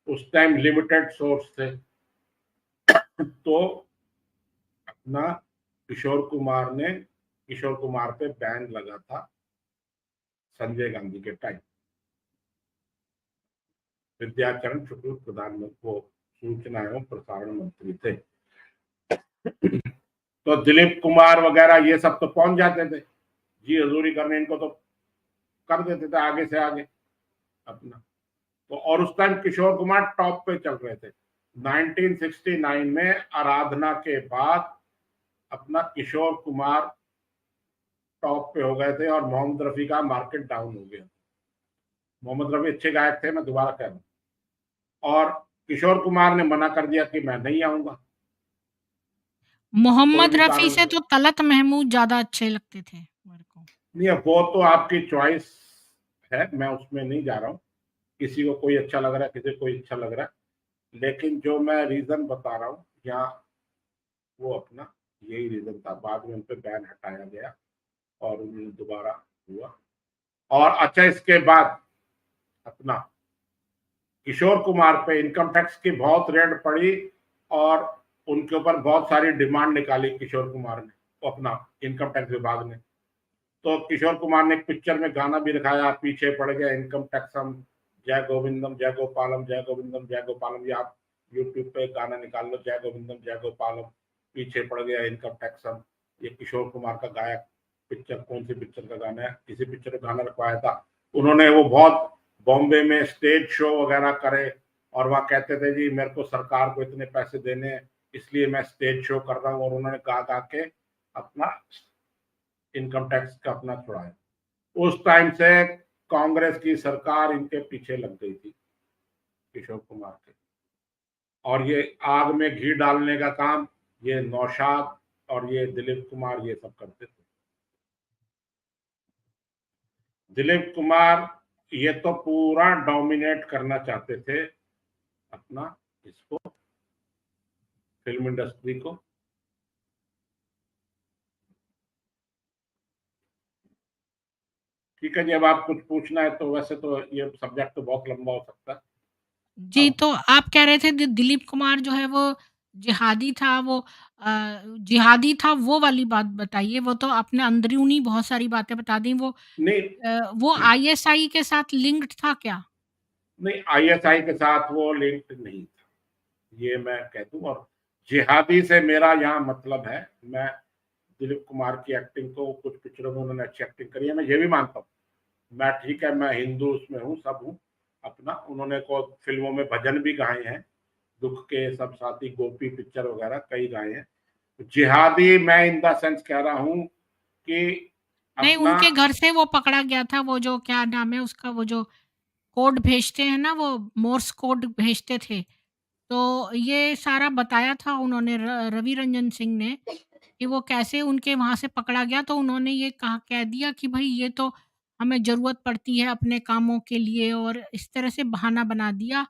उस टाइम लिमिटेड सोर्स थे। तो अपना किशोर कुमार पे बैन लगा था संजय गांधी के टाइम। विद्याचरण शुक्ल प्रधानमंत्री, वो सूचना एवं प्रसारण मंत्री थे। तो दिलीप कुमार वगैरह ये सब तो पहुंच जाते थे, जी हजूरी करने, इनको तो कर देते थे आगे से आगे अपना। तो और उस टाइम किशोर कुमार टॉप पे चल रहे थे। 1969 में आराधना के बाद अपना किशोर कुमार टॉप पे हो गए थे और मोहम्मद रफी का मार्केट डाउन हो गया। मोहम्मद रफी अच्छे गायक थे, मैं दोबारा कह रहा हूँ। और किशोर कुमार ने मना कर दिया कि मैं नहीं आऊंगा कोई मोहम्मद भी रफ़ी कारण से से। तो तलत महमूद ज़्यादा अच्छे लगते थे मेरे को। नहीं, अब वो तो आपकी चॉइस है, मैं उसमें नहीं जा रहा हूँ। किसी को कोई अच्छा लग रहा है, किसी को कोई अच्छा लग रहा है, लेकिन जो मैं रीजन बता रहा हूँ यहाँ, वो अपना यही रीजन था। बाद में उन पे बैन हटाया गया और उन्होंने दोबारा हुआ। और अच्छा, इसके बाद अपना किशोर कुमार पे इनकम टैक्स की बहुत रेड पड़ी और उनके ऊपर बहुत सारी डिमांड निकाली किशोर कुमार ने, तो अपना इनकम टैक्स विभाग ने। तो किशोर कुमार ने एक पिक्चर में गाना भी दिखाया, पीछे पड़ गया इनकम टैक्स हम, जय गोविंदम जय गोपालम, जय गोविंदम जय गोपालम। ये आप यूट्यूब पे गाना निकाल लो, जय गोविंदम जय गोपालम, पीछे पड़ गया इनकम टैक्स हम। ये किशोर कुमार का गाया पिक्चर, कौन सी पिक्चर का गाना है, किसी पिक्चर का गाना रखवाया था उन्होंने। वो बहुत बॉम्बे में स्टेज शो वगैरह करे और वहां कहते थे जी मेरे को सरकार को इतने पैसे देने हैं, इसलिए मैं स्टेज शो कर रहा हूँ। और उन्होंने गा गा के अपना इनकम टैक्स का अपना छुड़ाया। उस टाइम से कांग्रेस की सरकार इनके पीछे लग गई थी किशोर कुमार के। और ये आग में घी डालने का काम ये नौशाद और ये दिलीप कुमार ये सब करते थे। दिलीप कुमार ये तो पूरा डोमिनेट करना चाहते थे अपना इसको, फिल्म इंडस्ट्री को। ठीक है जी, अब आप कुछ पूछना है तो वैसे तो ये सब्जेक्ट तो बहुत लंबा हो सकता है। जी, अब तो आप कह रहे थे दिलीप कुमार जो है वो जिहादी था, वो जिहादी था, वो वाली बात बताइए। वो तो आपने अंदरूनी बहुत सारी बातें बता दी। नहीं, वो आईएसआई के साथ लिंक्ड था क्या? नहीं, आईएसआई के साथ वो लिंक्ड नहीं था, ये मैं कह दूं। और जिहादी से मेरा यहाँ मतलब है, मैं दिलीप कुमार की एक्टिंग को, कुछ पिक्चरों में उन्होंने अच्छी एक्टिंग करी है, मैं ये भी मानता हूँ। मैं ठीक है, मैं हिंदू उसमें हूँ, सब हूँ अपना। उन्होंने को फिल्मों में भजन भी गाए हैं, दुख के सब साथी, गोपी पिक्चर वगैरह कई गाए हैं। जिहादी मैं इन द सेंस कह रहा हूँ कि नहीं, अपना, उनके घर से वो पकड़ा गया था, वो जो क्या नाम है उसका, वो जो कोड भेजते हैं ना, वो मोर्स कोड भेजते थे। तो ये सारा बताया था उन्होंने, रवि रंजन सिंह ने, कि वो कैसे उनके वहाँ से पकड़ा गया। तो उन्होंने ये कहा, कह दिया कि भई ये तो हमें ज़रूरत पड़ती है अपने कामों के लिए, और इस तरह से बहाना बना दिया।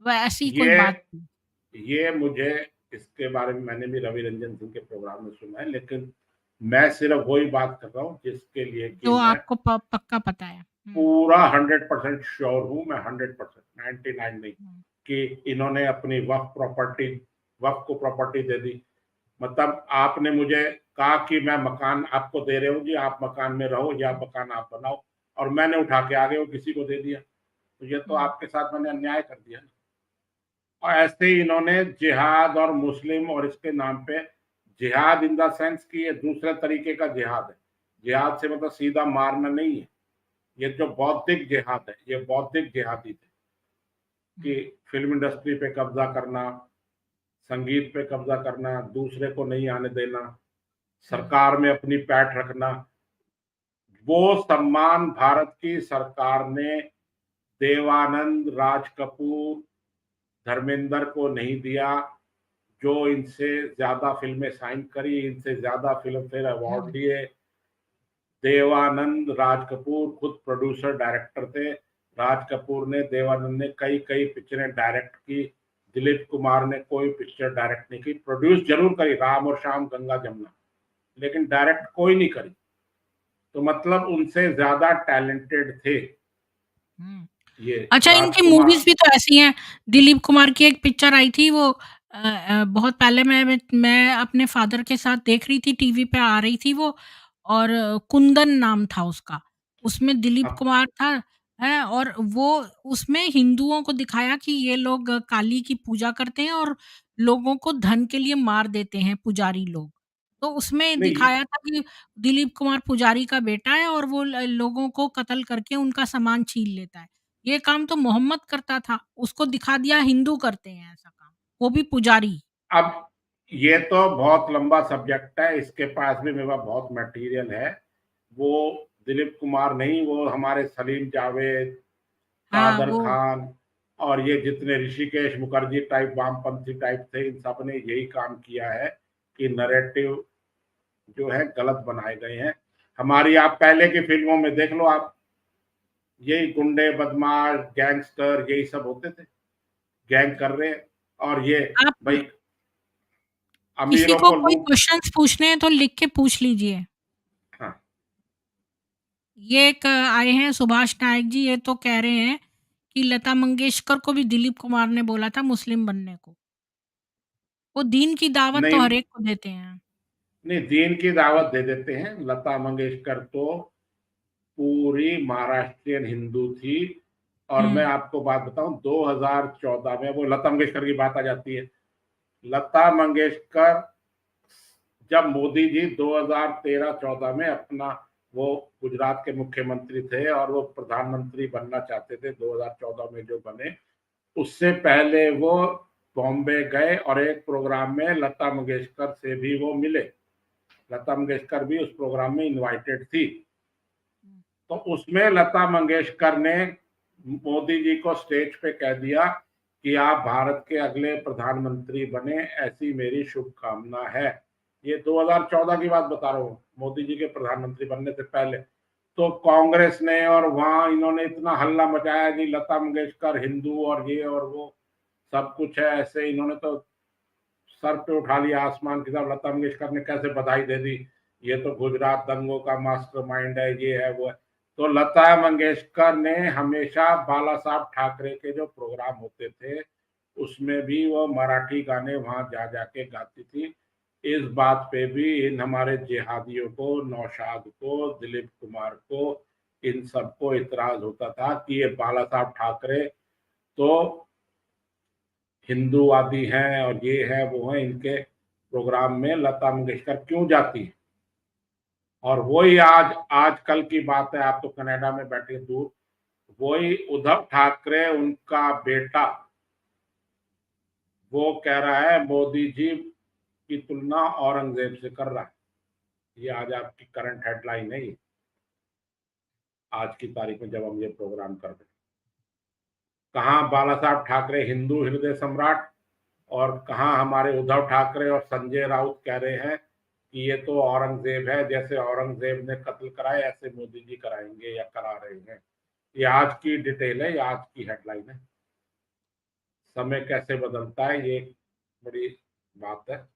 वह ऐसी कोई ये बात थी, ये मुझे इसके बारे में मैंने भी रवि रंजन सिंह के प्रोग्राम में सुना है, लेकिन मैं सिर्फ वही बात कर रहा हूँ जिसके लिए कि जो मैं आपको पक्का पता है। हुँ, पूरा 100% श्योर हूँ। मैं 100%, 99 नहीं, हुँ, कि इन्होंने अपनी वक्फ को प्रॉपर्टी दे दी। मतलब आपने मुझे कहा कि मैं मकान आपको दे रहे हूँ जी, आप मकान में रहो या मकान आप बनाओ, और मैंने उठा के आगे वो किसी को दे दिया, तो ये तो हुँ, आपके साथ मैंने अन्याय कर दिया। और ऐसे ही इन्होंने जिहाद और मुस्लिम और इसके नाम पे, जिहाद इन द सेंस कि ये दूसरे तरीके का जिहाद है। जिहाद से मतलब सीधा मारना नहीं है, ये जो बौद्धिक जिहाद है, ये बौद्धिक जिहादी थे कि हुँ, फिल्म इंडस्ट्री पे कब्जा करना, संगीत पे कब्जा करना, दूसरे को नहीं आने देना, हुँ, सरकार में अपनी पैठ रखना। वो सम्मान भारत की सरकार ने देवानंद, राज कपूर, धर्मेंद्र को नहीं दिया। जो इनसे ज्यादा फिल्में साइन करी, इनसे ज्यादा फिल्म फेयर अवार्ड लिए। देवानंद, राज कपूर खुद प्रोड्यूसर डायरेक्टर थे। राज कपूर ने, देवानंद ने कई कई पिक्चरें डायरेक्ट की। दिलीप कुमार ने कोई पिक्चर डायरेक्ट नहीं की, प्रोड्यूस जरूर करी, राम और श्याम, गंगा जमुना, लेकिन डायरेक्ट कोई नहीं करी। तो मतलब उनसे ज्यादा टैलेंटेड थे ये अच्छा, इनकी राजकुमार। मूवीज़ भी तो ऐसी हैं। दिलीप कुमार की एक पिक्चर आई थी वो बहुत पहले मैं अपने फ़ादर के साथ देख रही थी, टीवी पे आ रही थी वो और कुंदन नाम था उसका। उसमें दिलीप हाँ, कुमार था हैं और वो उसमें हिंदुओं को दिखाया कि ये लोग काली की पूजा करते हैं और लोगों को धन के लिए मार देते हैं पुजारी लोग। तो उसमें नहीं दिखाया था कि दिलीप कुमार पुजारी का बेटा है और वो लोगों को कत्ल करके उनका सामान छीन लेता है। ये काम तो मोहम्मद करता था, उसको दिखा दिया हिंदू करते हैं ऐसा काम, वो भी पुजारी। अब ये तो बहुत लंबा सब्जेक्ट है, इसके पास भी मेरे पास बहुत मटेरियल है। वो दिलीप कुमार नहीं, वो हमारे सलीम जावेद, हाँ, कादर वो खान और ये जितने ऋषिकेश मुखर्जी टाइप वामपंथी टाइप थे, इन सब ने यही काम किया है कि नैरेटिव जो है गलत बनाए गए हैं। हमारी आप पहले की फिल्मों में देख लो आप, यही गुंडे, बदमाश, गैंगस्टर, यही सब होते थे, गैंग कर रहे हैं। और ये आप भाई किसी अमीरों को को कोई लूट। क्वेश्चन्स पूछने हैं तो लिख के पूछ लीजिए। हाँ, ये एक आए हैं सुभाष नायक जी, ये तो कह रहे हैं कि लता मंगेशकर को भी दिलीप कुमार ने बोला था मुस्लिम बनने को। वो दीन की दावत तो नहीं हर एक को देते हैं। नहीं, दीन की दावत दे देते हैं। लता मंगेशकर तो पूरी महाराष्ट्रियन हिंदू थी। और मैं हुँ, आपको बात बताऊं, 2014 में, वो लता मंगेशकर की बात आ जाती है। लता मंगेशकर, जब मोदी जी 2013-14 में अपना, वो गुजरात के मुख्यमंत्री थे और वो प्रधानमंत्री बनना चाहते थे 2014 में जो बने, उससे पहले वो बॉम्बे गए और एक प्रोग्राम में लता मंगेशकर से भी वो मिले। लता मंगेशकर भी उस प्रोग्राम में इनवाइटेड थी। तो उसमें लता मंगेशकर ने मोदी जी को स्टेज पे कह दिया कि आप भारत के अगले प्रधानमंत्री बने, ऐसी मेरी शुभकामना है। ये 2014 की बात बता रहा हूँ, मोदी जी के प्रधानमंत्री बनने से पहले। तो कांग्रेस ने और वहां इन्होंने इतना हल्ला मचाया कि लता मंगेशकर हिंदू और ये और वो सब कुछ है, ऐसे इन्होंने तो सर पे उठा लिया आसमान की तरफ। लता मंगेशकर ने कैसे बधाई दे दी, ये तो गुजरात दंगों का मास्टरमाइंड है, ये है वो है। तो लता मंगेशकर ने हमेशा बाला साहब ठाकरे के जो प्रोग्राम होते थे उसमें भी वो मराठी गाने वहां जा जाके गाती थी। इस बात पे भी इन हमारे जिहादियों को, नौशाद को, दिलीप कुमार को, इन सबको इतराज होता था कि ये बाला साहब ठाकरे तो हिंदूवादी हैं और ये है वो है, इनके प्रोग्राम में लता मंगेशकर क्यों जाती है। और वही आज आजकल की बात है, आप तो कनाडा में बैठे दूर, वही उद्धव ठाकरे उनका बेटा वो कह रहा है मोदी जी की तुलना औरंगजेब से कर रहा है। ये आज आपकी करंट हेडलाइन है, ये आज की तारीख में जब हम ये प्रोग्राम कर रहे हैं। कहाँ बाला साहब ठाकरे हिंदू हृदय सम्राट, और कहाँ हमारे उद्धव ठाकरे और संजय राउत कह रहे हैं कि ये तो औरंगजेब है, जैसे औरंगजेब ने कत्ल कराए ऐसे मोदी जी कराएंगे या करा रहे हैं। ये आज की डिटेल है, ये आज की हेडलाइन है। समय कैसे बदलता है, ये एक बड़ी बात है।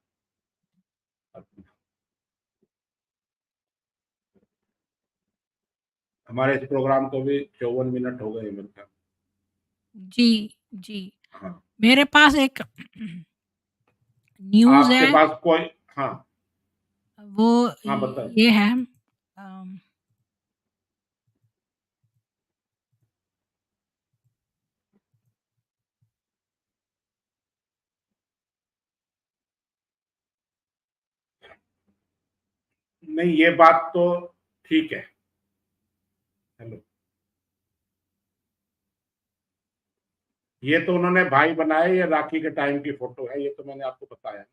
हमारे इस प्रोग्राम को भी 54 मिनट हो गए मेरे ख्याल। जी, जी। हाँ, मेरे पास एक न्यूज़ आपके है, पास कोई। हाँ, वो हाँ बताए। ये है अम, नहीं, ये बात तो ठीक है। हेलो, ये तो उन्होंने भाई बनाए, ये राखी के टाइम की फोटो है, ये तो मैंने आपको बताया।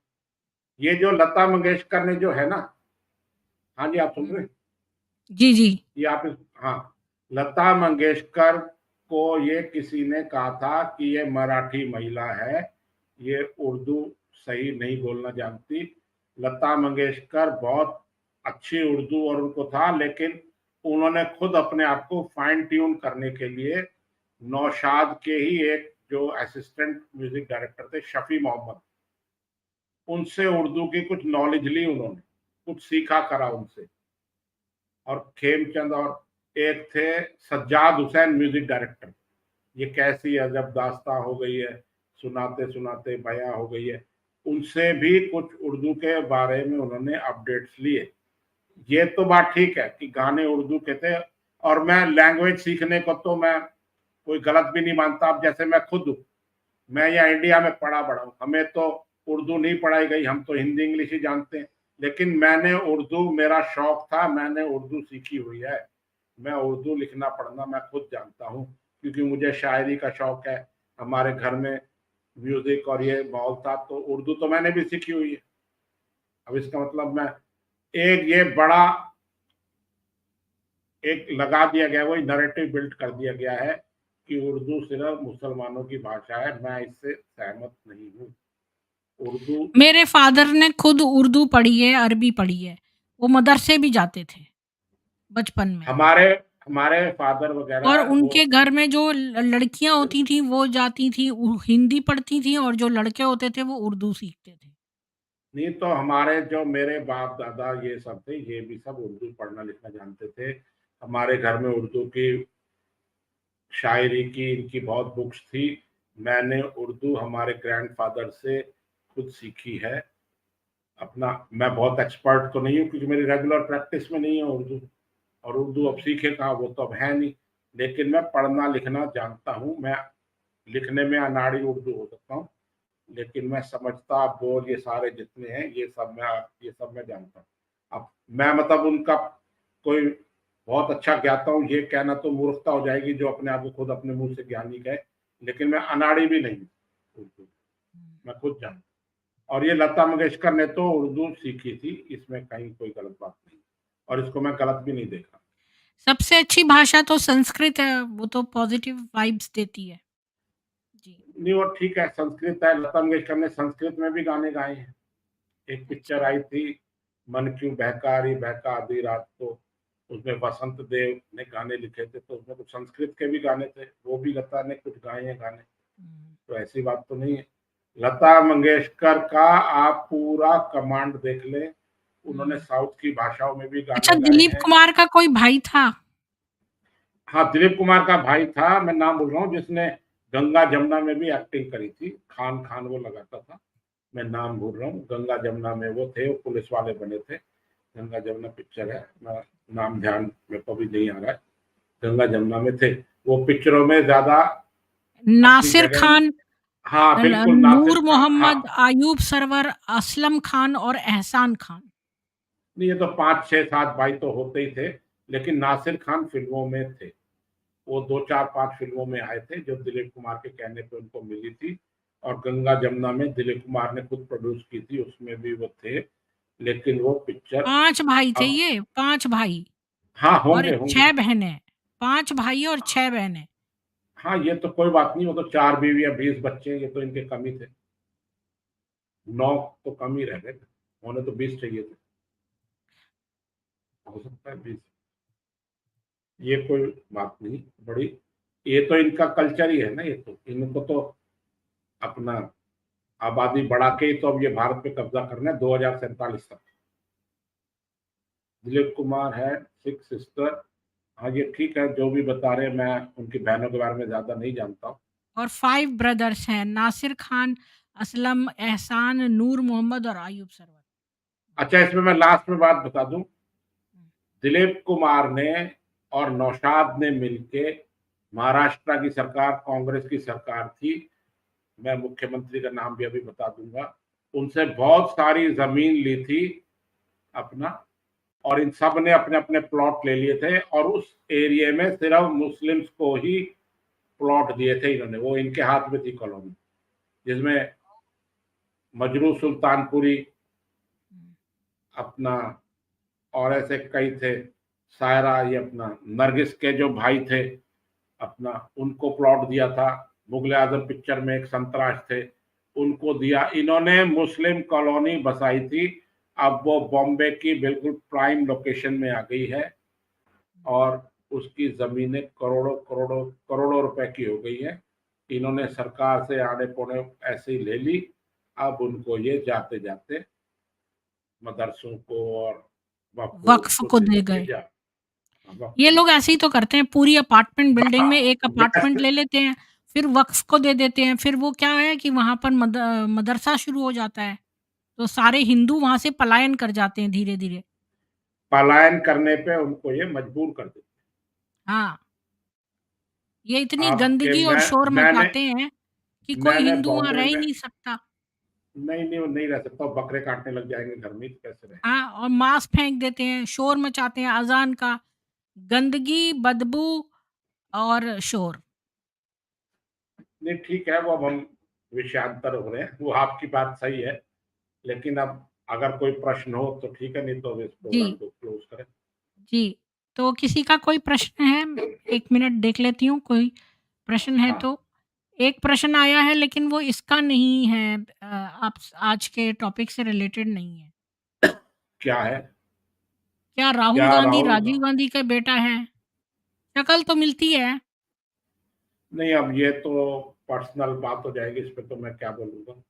ये जो लता मंगेशकर ने जो है ना, हाँ जी, आप सुन रहे हैं? जी, जी। ये आप हाँ, लता मंगेशकर को ये किसी ने कहा था कि ये मराठी महिला है, ये उर्दू सही नहीं बोलना जानती। लता मंगेशकर बहुत अच्छी उर्दू और उनको था, लेकिन उन्होंने खुद अपने आप को फाइन ट्यून करने के लिए नौशाद के ही एक जो असिस्टेंट म्यूजिक डायरेक्टर थे शफी मोहम्मद, उनसे उर्दू की कुछ नॉलेज ली उन्होंने, कुछ सीखा करा उनसे। और खेमचंद और एक थे सज्जाद हुसैन म्यूजिक डायरेक्टर, ये कैसी अजब दास्तां हो गई है, सुनाते सुनाते बयां हो गई है, उनसे भी कुछ उर्दू के बारे में उन्होंने अपडेट्स लिए। ये तो बात ठीक है कि गाने उर्दू के थे, और मैं लैंग्वेज सीखने को तो मैं कोई गलत भी नहीं मानता। अब जैसे मैं खुद हूँ, मैं यहाँ इंडिया में पढ़ा बड़ा हूँ, हमें तो उर्दू नहीं पढ़ाई गई, हम तो हिंदी इंग्लिश ही जानते हैं, लेकिन मैंने उर्दू, मेरा शौक था, मैंने उर्दू सीखी हुई है। मैं उर्दू लिखना पढ़ना मैं खुद जानता हूँ, क्योंकि मुझे शायरी का शौक है, हमारे घर में म्यूजिक और ये माहौल था, तो उर्दू तो मैंने भी सीखी हुई है। अब इसका मतलब मैं एक ये बड़ा एक लगा दिया गया, वही नैरेटिव बिल्ड कर दिया गया है कि उर्दू सिर्फ मुसलमानों की भाषा है। मैं इससे सहमत नहीं हूँ। उर्दू मेरे फादर ने खुद उर्दू पढ़ी है, अरबी पढ़ी है। वो मदरसे भी जाते थे बचपन में। हमारे हमारे फादर और वगैरह वो, उनके घर में जो लड़कियां होती थी वो जाती थी हिंदी पढ़ती थी, और जो लड़के होते थे वो उर्दू सीखते थे। नहीं तो हमारे जो मेरे बाप दादा ये सब थे, ये भी सब उर्दू पढ़ना लिखना जानते थे। हमारे घर में उर्दू की शायरी की इनकी बहुत बुक्स थी। मैंने उर्दू हमारे ग्रैंडफादर से खुद सीखी है। अपना मैं बहुत एक्सपर्ट तो नहीं हूँ, क्योंकि मेरी रेगुलर प्रैक्टिस में नहीं है उर्दू, और उर्दू अब सीखे कहाँ, वो तो अब है नहीं। लेकिन मैं पढ़ना लिखना जानता हूँ। मैं लिखने में अनाड़ी उर्दू हो सकता हूँ, लेकिन मैं समझता बोल ये सारे जितने हैं ये सब मैं जानता हूँ। अब मैं मतलब उनका कोई बहुत अच्छा ज्ञाता हूँ ये कहना तो मूर्खता हो जाएगी, जो अपने आप को खुद अपने मुंह से ज्ञानी कहे। लेकिन मैं अनाड़ी भी नहीं हूँ उर्दू, मैं खुद जानता हूँ। और ये लता मंगेशकर ने तो उर्दू सीखी थी, इसमें कहीं कोई गलत बात नहीं, और इसको मैं गलत भी नहीं देखा। सबसे अच्छी भाषा तो संस्कृत है, वो तो पॉजिटिव वाइब्स देती है। जी। नहीं वो ठीक है, संस्कृत है, लता मंगेशकर ने संस्कृत में भी गाने गाए हैं। एक पिक्चर अच्छा। आई थी, मन क्यों बहका रही बहका आधी रात को, उसमें वसंत देव ने गाने लिखे थे, तो उसमें कुछ संस्कृत के भी गाने थे, वो भी लता ने कुछ गाए हैं गाने। हम्म। तो ऐसी बात तो नहीं है। लता मंगेशकर का आप पूरा कमांड देख लें, उन्होंने हम्म। साउथ की भाषाओं में भी अच्छा, गाने गाए दिलीप हैं। कुमार का कोई भाई था? हाँ, दिलीप कुमार का भाई था, मैं नाम बोल रहा हूँ, जिसने गंगा जमुना में भी एक्टिंग करी थी, खान खान वो लगाता था। मैं नाम भूल रहा हूँ, गंगा जमुना में वो थे, वो पुलिस वाले बने थे। गंगा जमुना पिक्चर है, मैं नाम ध्यान में तो भी नहीं आ रहा है। गंगा जमुना में थे वो, पिक्चरों में ज्यादा अपनी नासिर जगह। खान, हाँ बिल्कुल, नासिर नूर खान, हाँ। मोहम्मद, आयूब सरवर, असलम खान और एहसान खान। नहीं ये तो 5 6 7 भाई तो होते ही थे, लेकिन नासिर खान फिल्मों में थे। वो 2 4 5 फिल्मों में आए थे, जो दिलीप कुमार के कहने पे उनको मिली थी। और गंगा जमुना में दिलीप कुमार ने खुद प्रोड्यूस की थी, उसमें भी वो थे। लेकिन वो पिक्चर 5 भाई थे अब, ये, 5 भाई हाँ और होंगे होंगे। 6 बहनें। 5 भाई और 6 बहनें। हाँ ये तो कोई बात नहीं, वो तो 4 बीवी 20 बच्चे, ये तो इनके कम ही थे। 9 तो कम ही रह गए, होने तो 20 चाहिए थे, हो सकता है 20। ये कोई बात नहीं बड़ी, ये तो इनका कल्चर ही है ना, ये तो इनको तो अपना आबादी बढ़ा के ही तो अब ये भारत पे कब्जा करना है 2047 तक। दिलीप कुमार है 6 सिस्टर। हाँ ये ठीक है, जो भी बता रहे हैं, मैं उनकी बहनों के बारे में ज्यादा नहीं जानता हूँ। और 5 ब्रदर्स हैं, नासिर खान, असलम, एहसान, नूर मोहम्मद और आयूब सरवर। अच्छा, इसमें मैं लास्ट में बात बता दूं, हुँ। दिलीप कुमार ने और नौशाद ने मिलके, महाराष्ट्र की सरकार कांग्रेस की सरकार थी, मैं मुख्यमंत्री का नाम भी अभी बता दूंगा, उनसे बहुत सारी जमीन ली थी अपना, और इन सब ने अपने अपने प्लॉट ले लिए थे, और उस एरिया में सिर्फ मुस्लिम्स को ही प्लॉट दिए थे इन्होंने, वो इनके हाथ में थी कॉलोनी, जिसमें मजरू सुल्तानपुरी हुँ। अपना, और ऐसे कई थे, सायरा, ये अपना नरगिस के जो भाई थे अपना, उनको प्लॉट दिया था। मुगले आजम पिक्चर में एक संतराश थे, उनको दिया। इन्होंने मुस्लिम कॉलोनी बसाई थी, अब वो बॉम्बे की बिल्कुल प्राइम लोकेशन में आ गई है और उसकी जमीनें करोड़ों करोड़ों करोड़ों रुपए की हो गई है। इन्होंने सरकार से आने पौने ऐसे ही ले ली, अब उनको ये जाते जाते मदरसों को और वक्फ को को दे दे देंगे गए। जा। वक्फ ये को लोग ऐसे ही तो करते हैं, पूरी अपार्टमेंट बिल्डिंग में एक वैसे अपार्टमेंट ले लेते हैं, फिर वक्फ को दे देते हैं, फिर वो क्या है कि वहाँ पर मदरसा शुरू हो जाता है, तो सारे हिंदू वहाँ से पलायन कर जाते हैं धीरे-धीरे। पलायन करने पे उनको ये मजबूर कर देते। हाँ, ये इतनी आपके गंदगी और शोर मैंने मचाते हैं कि कोई मैंने हिंदू वहाँ बॉम्बे रह ही में नहीं सकता। नहीं नहीं नहीं रह सकता, बकरे काटने लग जाएंगे घर में, तो कैसे रहे। हाँ, और मांस फेंक देते हैं, शोर मचाते हैं अज़ान का, गंदगी, बदबू और शोर। नहीं ठीक है, वो अब हम विषयांतर हो रहे हैं, वो आपकी बात सही है, लेकिन अब अगर कोई प्रश्न हो तो ठीक है, नहीं तो अब इस जी, प्रोग्राम को क्लोज करें। जी। तो किसी का कोई प्रश्न है? 1 मिनट देख लेती हूँ, कोई प्रश्न है हाँ, तो। एक प्रश्न आया है लेकिन वो इसका नहीं है, आप आज के टॉपिक से रिलेटेड नहीं है। क्या है? क्या राहुल क्या गांधी राहुल राजीव गांधी का बेटा है? शक्ल तो मिलती है। नहीं, अब ये तो पर्सनल बात हो जाएगी, इस पे तो मैं क्या बोलूंगा।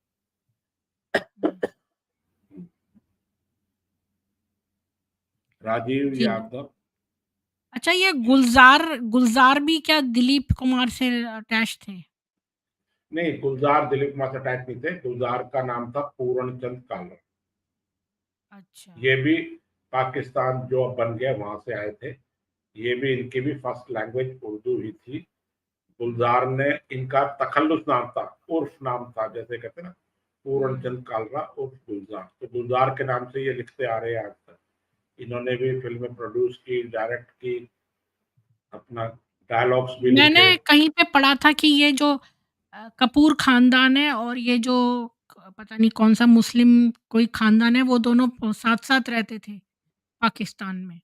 हुँ, राजीव जी। यादव। अच्छा, ये गुलज़ार गुलज़ार भी क्या दिलीप कुमार से अटैच थे? नहीं, गुलजार दिलीप कुमार से अटैच नहीं थे, गुलजार का नाम था पूर्ण चंद कालर। अच्छा। ये भी पाकिस्तान जो अब बन गया वहां से आए थे। ये भी, इनकी भी फर्स्ट लैंग्वेज उर्दू ही थी। गुलजार ने, इनका तखल्लुस नाम था, उर्फ नाम था, जैसे कहते हैं ना पूर्ण हुँ। चंद कालरा उर्फ गुलजार, तो गुलजार के नाम से ये लिखते आ रहे हैं आज तक। इन्होंने भी फिल्में प्रोड्यूस की, डायरेक्ट की, अपना डायलॉग्स भी मैंने लिखे। कहीं पे पढ़ा था कि ये जो कपूर ख़ानदान है और ये जो पता नहीं कौन-सा मुस्लिम कोई ख़ानदान है, वो दोनों साथ-साथ रहते थे पाकिस्तान में।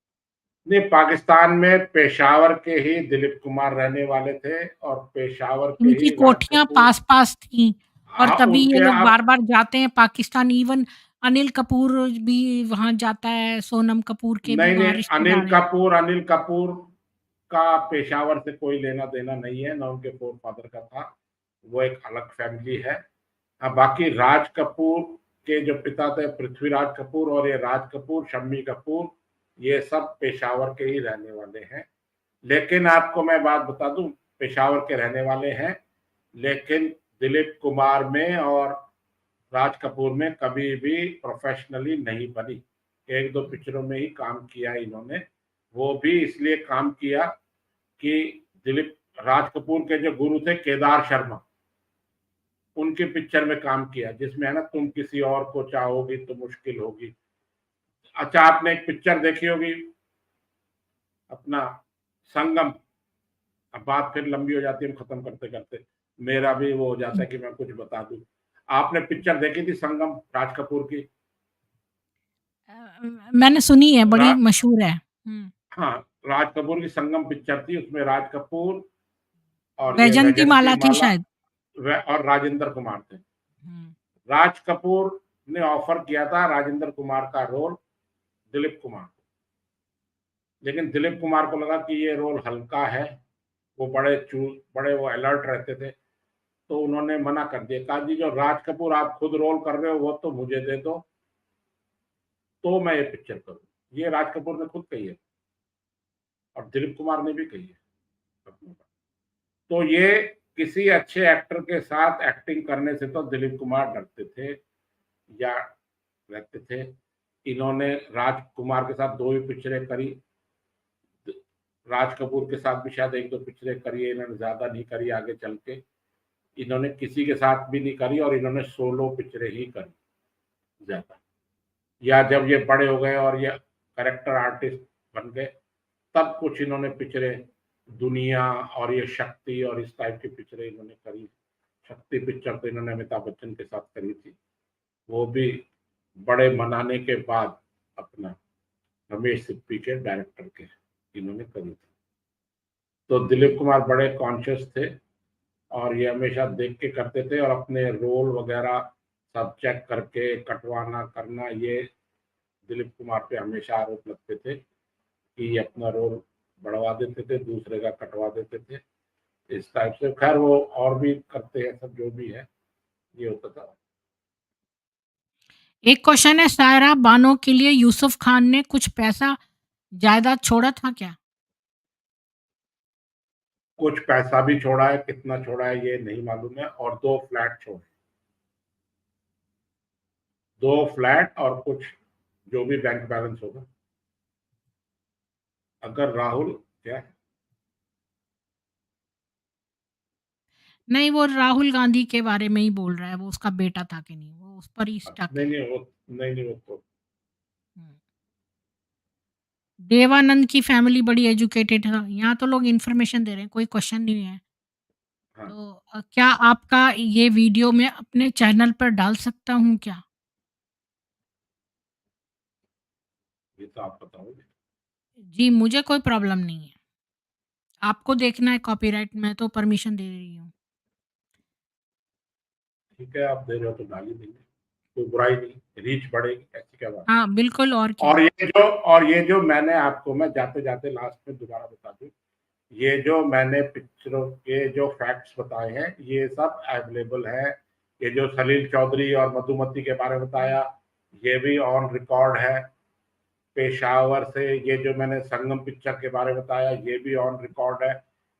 नहीं, पाकिस्तान में पेशावर के ही दिलीप कुमार रहने वाले थे और पेशावर के उनकी ही राज कोठियाँ कपूर। पास-पास थीं और हाँ, तभी ये उनके लोग आप बार-बार जाते हैं पाकिस्तान। इवन अनिल कपूर भी वहाँ जाता है, सोनम कपूर के भी नहीं नहीं, वहाँ रिश्तेदार हैं। अनिल कपूर का पेशावर से कोई लेना देना नहीं है, ना उनके फोर फादर का था, वो एक अलग फैमिली है। हाँ, बाकी राज कपूर के जो पिता थे पृथ्वीराज कपूर, और ये राज कपूर, शम्मी कपूर, ये सब पेशावर के ही रहने वाले हैं। लेकिन आपको मैं बात बता दूं, पेशावर के रहने वाले हैं, लेकिन दिलीप कुमार में और राज कपूर में कभी भी प्रोफेशनली नहीं बनी। एक दो पिक्चरों में ही काम किया इन्होंने, वो भी इसलिए काम किया कि दिलीप राज कपूर के जो गुरु थे केदार शर्मा, उनके पिक्चर में काम किया, जिसमें है ना तुम किसी और को चाहोगी तो मुश्किल होगी। अच्छा, आपने एक पिक्चर देखी होगी अपना, संगम। अब बात फिर लंबी हो जाती है, हम खत्म करते करते, मेरा भी वो हो जाता है कि मैं कुछ बता दूं। आपने पिक्चर देखी थी संगम, राज कपूर की? अ, मैंने सुनी है, रा, बड़ी मशहूर है। हुँ। हाँ, राज कपूर की संगम पिक्चर थी, उसमें राज कपूर और ये वैजंती वैजंती माला थी माला शायद। और राजेंद्र कुमार थे। हुँ। राज कपूर ने ऑफर किया था राजेंद्र कुमार का रोल दिलीप कुमार को, लेकिन दिलीप कुमार को लगा कि ये रोल हल्का है, वो बड़े वो अलर्ट रहते थे, तो उन्होंने मना कर दिया, कहा जी जो राज कपूर आप खुद रोल कर रहे हो वो तो मुझे दे दो, तो मैं ये पिक्चर करूँ। ये राज कपूर ने खुद कही है और दिलीप कुमार ने भी कही है अपनी बात। तो ये किसी अच्छे एक्टर के साथ एक्टिंग करने से तो दिलीप कुमार डरते थे या रहते थे। इन्होंने राजकुमार के साथ दो ही पिक्चरें करी, राज कपूर के साथ भी शायद एक दो पिक्चरें करी है, इन्होंने ज्यादा नहीं करी आगे चल के। इन्होंने किसी के साथ भी नहीं करी और इन्होंने सोलो पिक्चरें ही करी ज्यादा। या जब ये बड़े हो गए और ये करेक्टर आर्टिस्ट बन गए, तब कुछ इन्होंने पिक्चरें, दुनिया और ये शक्ति और इस टाइप की पिक्चरें इन्होंने करी। शक्ति पिक्चर तो इन्होंने अमिताभ बच्चन के साथ करी थी, वो भी बड़े मनाने के बाद अपना रमेश सिप्पी के डायरेक्टर के इन्होंने करी थी। तो दिलीप कुमार बड़े कॉन्शियस थे और ये हमेशा देख के करते थे और अपने रोल वगैरह सब चेक करके कटवाना करना, ये दिलीप कुमार पे हमेशा आरोप लगते थे कि ये अपना रोल बढ़वा देते थे, दूसरे का कटवा देते थे, इस टाइप से। खैर वो और भी करते हैं, सब जो भी है ये होता था। एक क्वेश्चन है, सायरा बानो के लिए यूसुफ खान ने कुछ पैसा जायदाद छोड़ा था क्या? कुछ पैसा भी छोड़ा है, कितना छोड़ा है ये नहीं मालूम है, और 2 फ्लैट छोड़े, 2 फ्लैट और कुछ जो भी बैंक बैलेंस होगा। अगर राहुल क्या नहीं, वो राहुल गांधी के बारे में ही बोल रहा है, वो उसका बेटा था कि नहीं, वो उस पर ही स्टक नहीं है। नहीं वो नहीं नहीं वो तो हुँ। देवानंद की फैमिली बड़ी एजुकेटेड है, यहाँ तो लोग इन्फॉर्मेशन दे रहे हैं, कोई क्वेश्चन नहीं है। हाँ, तो क्या आपका ये वीडियो मैं अपने चैनल पर डाल सकता हूँ क्या? ये तो आप बताओगे। जी, मुझे कोई प्रॉब्लम नहीं है। आपको देखना है कॉपीराइट, मैं तो परमिशन दे रही हूँ। ठीक है, आप दे रहे हो तो डाल ही देंगे, कोई बुराई नहीं, रीच बढ़ेगी, ऐसी क्या बात। हाँ, बिल्कुल और क्या। और ये जो मैंने आपको, मैं जाते-जाते लास्ट में दोबारा बता दूँ, ये जो मैंने पिक्चरों के जो फैक्ट्स बताए हैं, ये सब अवेलेबल है। ये जो सलील चौधरी और मधुमती के बारे में बताया, ये भी ऑन रिकॉर्ड है। पेशावर से ये जो मैंने संगम पिक्चर के बारे में बताया, ये भी ऑन रिकॉर्ड है।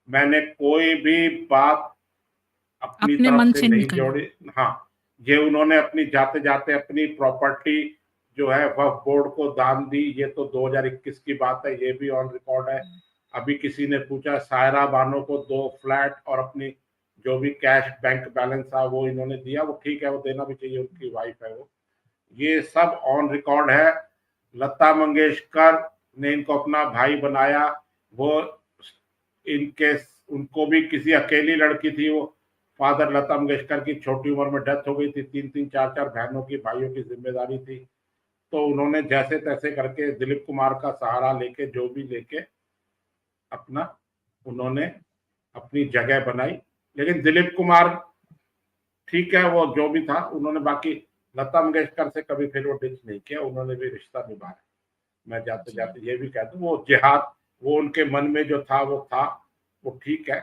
मैंने कोई भी बात अपनी अपने तरफ मन से से नहीं निकला। जोड़ी। हाँ, ये उन्होंने अपनी जाते-जाते अपनी प्रॉपर्टी जो है वक्फ बोर्ड को दान दी, ये तो 2021 की बात है, ये भी ऑन रिकॉर्ड है। हुँ, अभी किसी ने पूछा, सायरा बानो को 2 फ्लैट और अपनी जो भी कैश बैंक बैलेंस था वो इन्होंने दिया, वो ठीक है, वो देना भी चाहिए, उनकी वाइफ है वो। ये सब ऑन रिकॉर्ड है। लता मंगेशकर ने इनको अपना भाई बनाया, वो इनके उनको भी किसी अकेली लड़की थी वो, फादर लता मंगेशकर की छोटी उम्र में डेथ हो गई थी, 3-3 4-4 बहनों की, भाइयों की जिम्मेदारी थी। तो उन्होंने जैसे तैसे करके दिलीप कुमार का सहारा लेके, जो भी लेके अपना उन्होंने अपनी जगह बनाई। लेकिन दिलीप कुमार ठीक है, वो जो भी था उन्होंने, बाकी लता मंगेशकर से कभी फिर वो डिच नहीं किया, उन्होंने भी रिश्ता निभाया। मैं जाते जी, जाते ये भी कह दूं, वो जिहाद वो उनके मन में जो था वो ठीक है।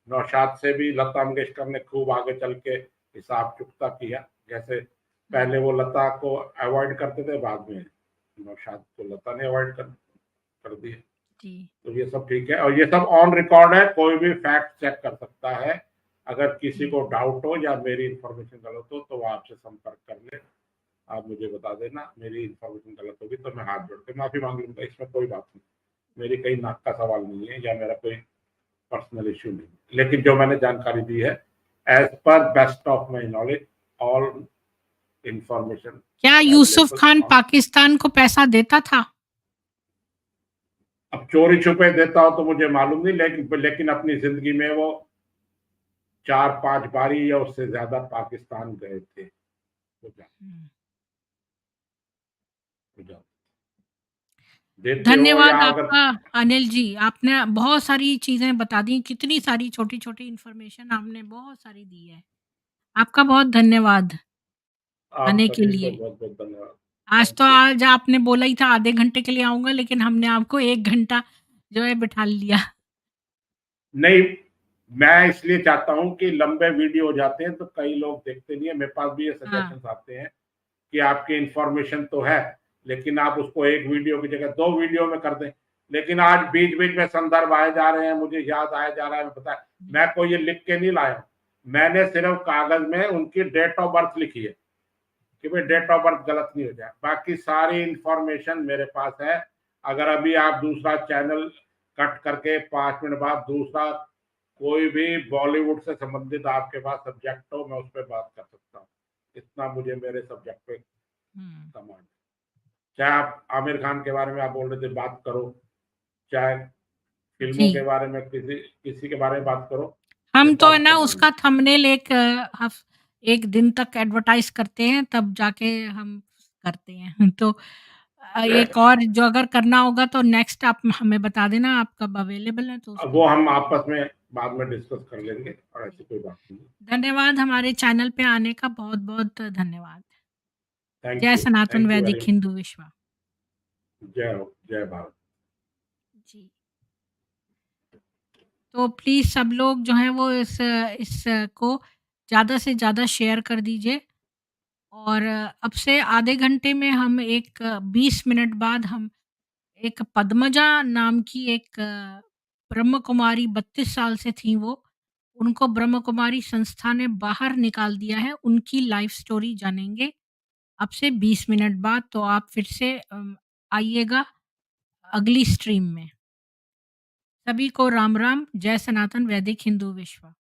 नौशाद से भी लता मंगेशकर ने खूब आगे चल के हिसाब चुकता किया, जैसे हुँ, पहले वो लता को अवॉइड करते थे, बाद में नौशाद को लता ने अवॉइड कर दिया। जी, तो ये सब ठीक है, और ये सब ऑन रिकॉर्ड है, कोई भी फैक्ट चेक कर सकता है। अगर किसी जी, को डाउट हो या मेरी इंफॉर्मेशन गलत हो तो वो आपसे संपर्क कर ले, आप मुझे बता देना, मेरी इंफॉर्मेशन गलत होगी तो मैं हाथ जोड़ के माफी मांग लूंगा, इसमें कोई बात नहीं। मेरी कहीं नाक का सवाल नहीं है या मेरा कोई पर्सनल इश्यू नहीं, लेकिन जो मैंने जानकारी दी है as per best of my knowledge, all information क्या are Yusuf available Khan on. Pakistan को पैसा देता था? अब चोरी छुपे देता हो तो मुझे मालूम नहीं, लेकिन अपनी जिंदगी में वो 4-5 बारी या उससे ज्यादा पाकिस्तान गए थे। वो जा, हुँ। वो जा, देते हो या धन्यवाद अगर। आपका अनिल जी, आपने बहुत सारी चीज़ें बता दी, कितनी सारी छोटी-छोटी इन्फॉर्मेशन आपने बहुत सारी दी है। आपका बहुत धन्यवाद आने आपका के भी लिए। बहुत बहुत धन्यवाद। आज थैंक तो यू। आज आपने बोला ही था आधे घंटे के लिए आऊँगा, लेकिन हमने आपको 1 घंटा जो है बिठा लिया। नहीं, मैं इसलिए चाहता हूँ कि लंबे वीडियो हो जाते हैं तो कई लोग देखते नहीं है, मेरे पास भी ये हाँ, सजेशन आते हैं कि आपकी इंफॉर्मेशन तो है, लेकिन आप उसको एक वीडियो की जगह 2 वीडियो में कर दें। लेकिन आज बीच बीच में संदर्भ आए जा रहे हैं, मुझे याद आया जा रहा है, पता है जी, मैं कोई ये लिख के नहीं लाया, मैंने सिर्फ कागज में उनकी डेट ऑफ बर्थ लिखी है कि भाई डेट ऑफ बर्थ गलत नहीं हो जाए, बाकी सारी इंफॉर्मेशन मेरे पास है। अगर अभी आप दूसरा चैनल कट करके 5 मिनट बाद दूसरा कोई भी बॉलीवुड से संबंधित आपके पास सब्जेक्ट हो, मैं उस पर बात कर सकता हूँ, इतना मुझे मेरे सब्जेक्ट पे हुँ, कमांड। चाहे आप आमिर खान के बारे में आप बोल रहे थे बात करो, चाहे फिल्मों के जी। बारे में किसी किसी के बारे में बात करो, हम ये तो है सब ना कमांड। उसका थंबनेल एक हफ 1 दिन तक एडवर्टाइज़ करते हैं, तब जाके हम करते हैं। तो एक और जो अगर करना होगा तो नेक्स्ट आप हमें बता देना आप कब अवेलेबल हैं तो उस वो हम आपस में बाद में डिस्कस कर लेंगे और ऐसी कोई बात नहीं। धन्यवाद हमारे चैनल पे आने का बहुत-बहुत धन्यवाद। जय सनातन थैंक यू वेरी वैदिक मच। हिंदू विश्व। जय हो, जय भारत। जी। तो प्लीज़ सब लोग जो हैं वो इस को ज़्यादा से ज़्यादा शेयर कर दीजिए और अब से आधे घंटे में हम एक 20 मिनट बाद हम एक पद्मजा नाम की एक ब्रह्म कुमारी 32 साल से थी वो, उनको ब्रह्म कुमारी संस्था ने बाहर निकाल दिया है, उनकी लाइफ़ स्टोरी जानेंगे अब से 20 मिनट बाद, तो आप फिर से आइएगा अगली स्ट्रीम में। सभी को राम-राम, जय सनातन वैदिक हिंदू विश्व।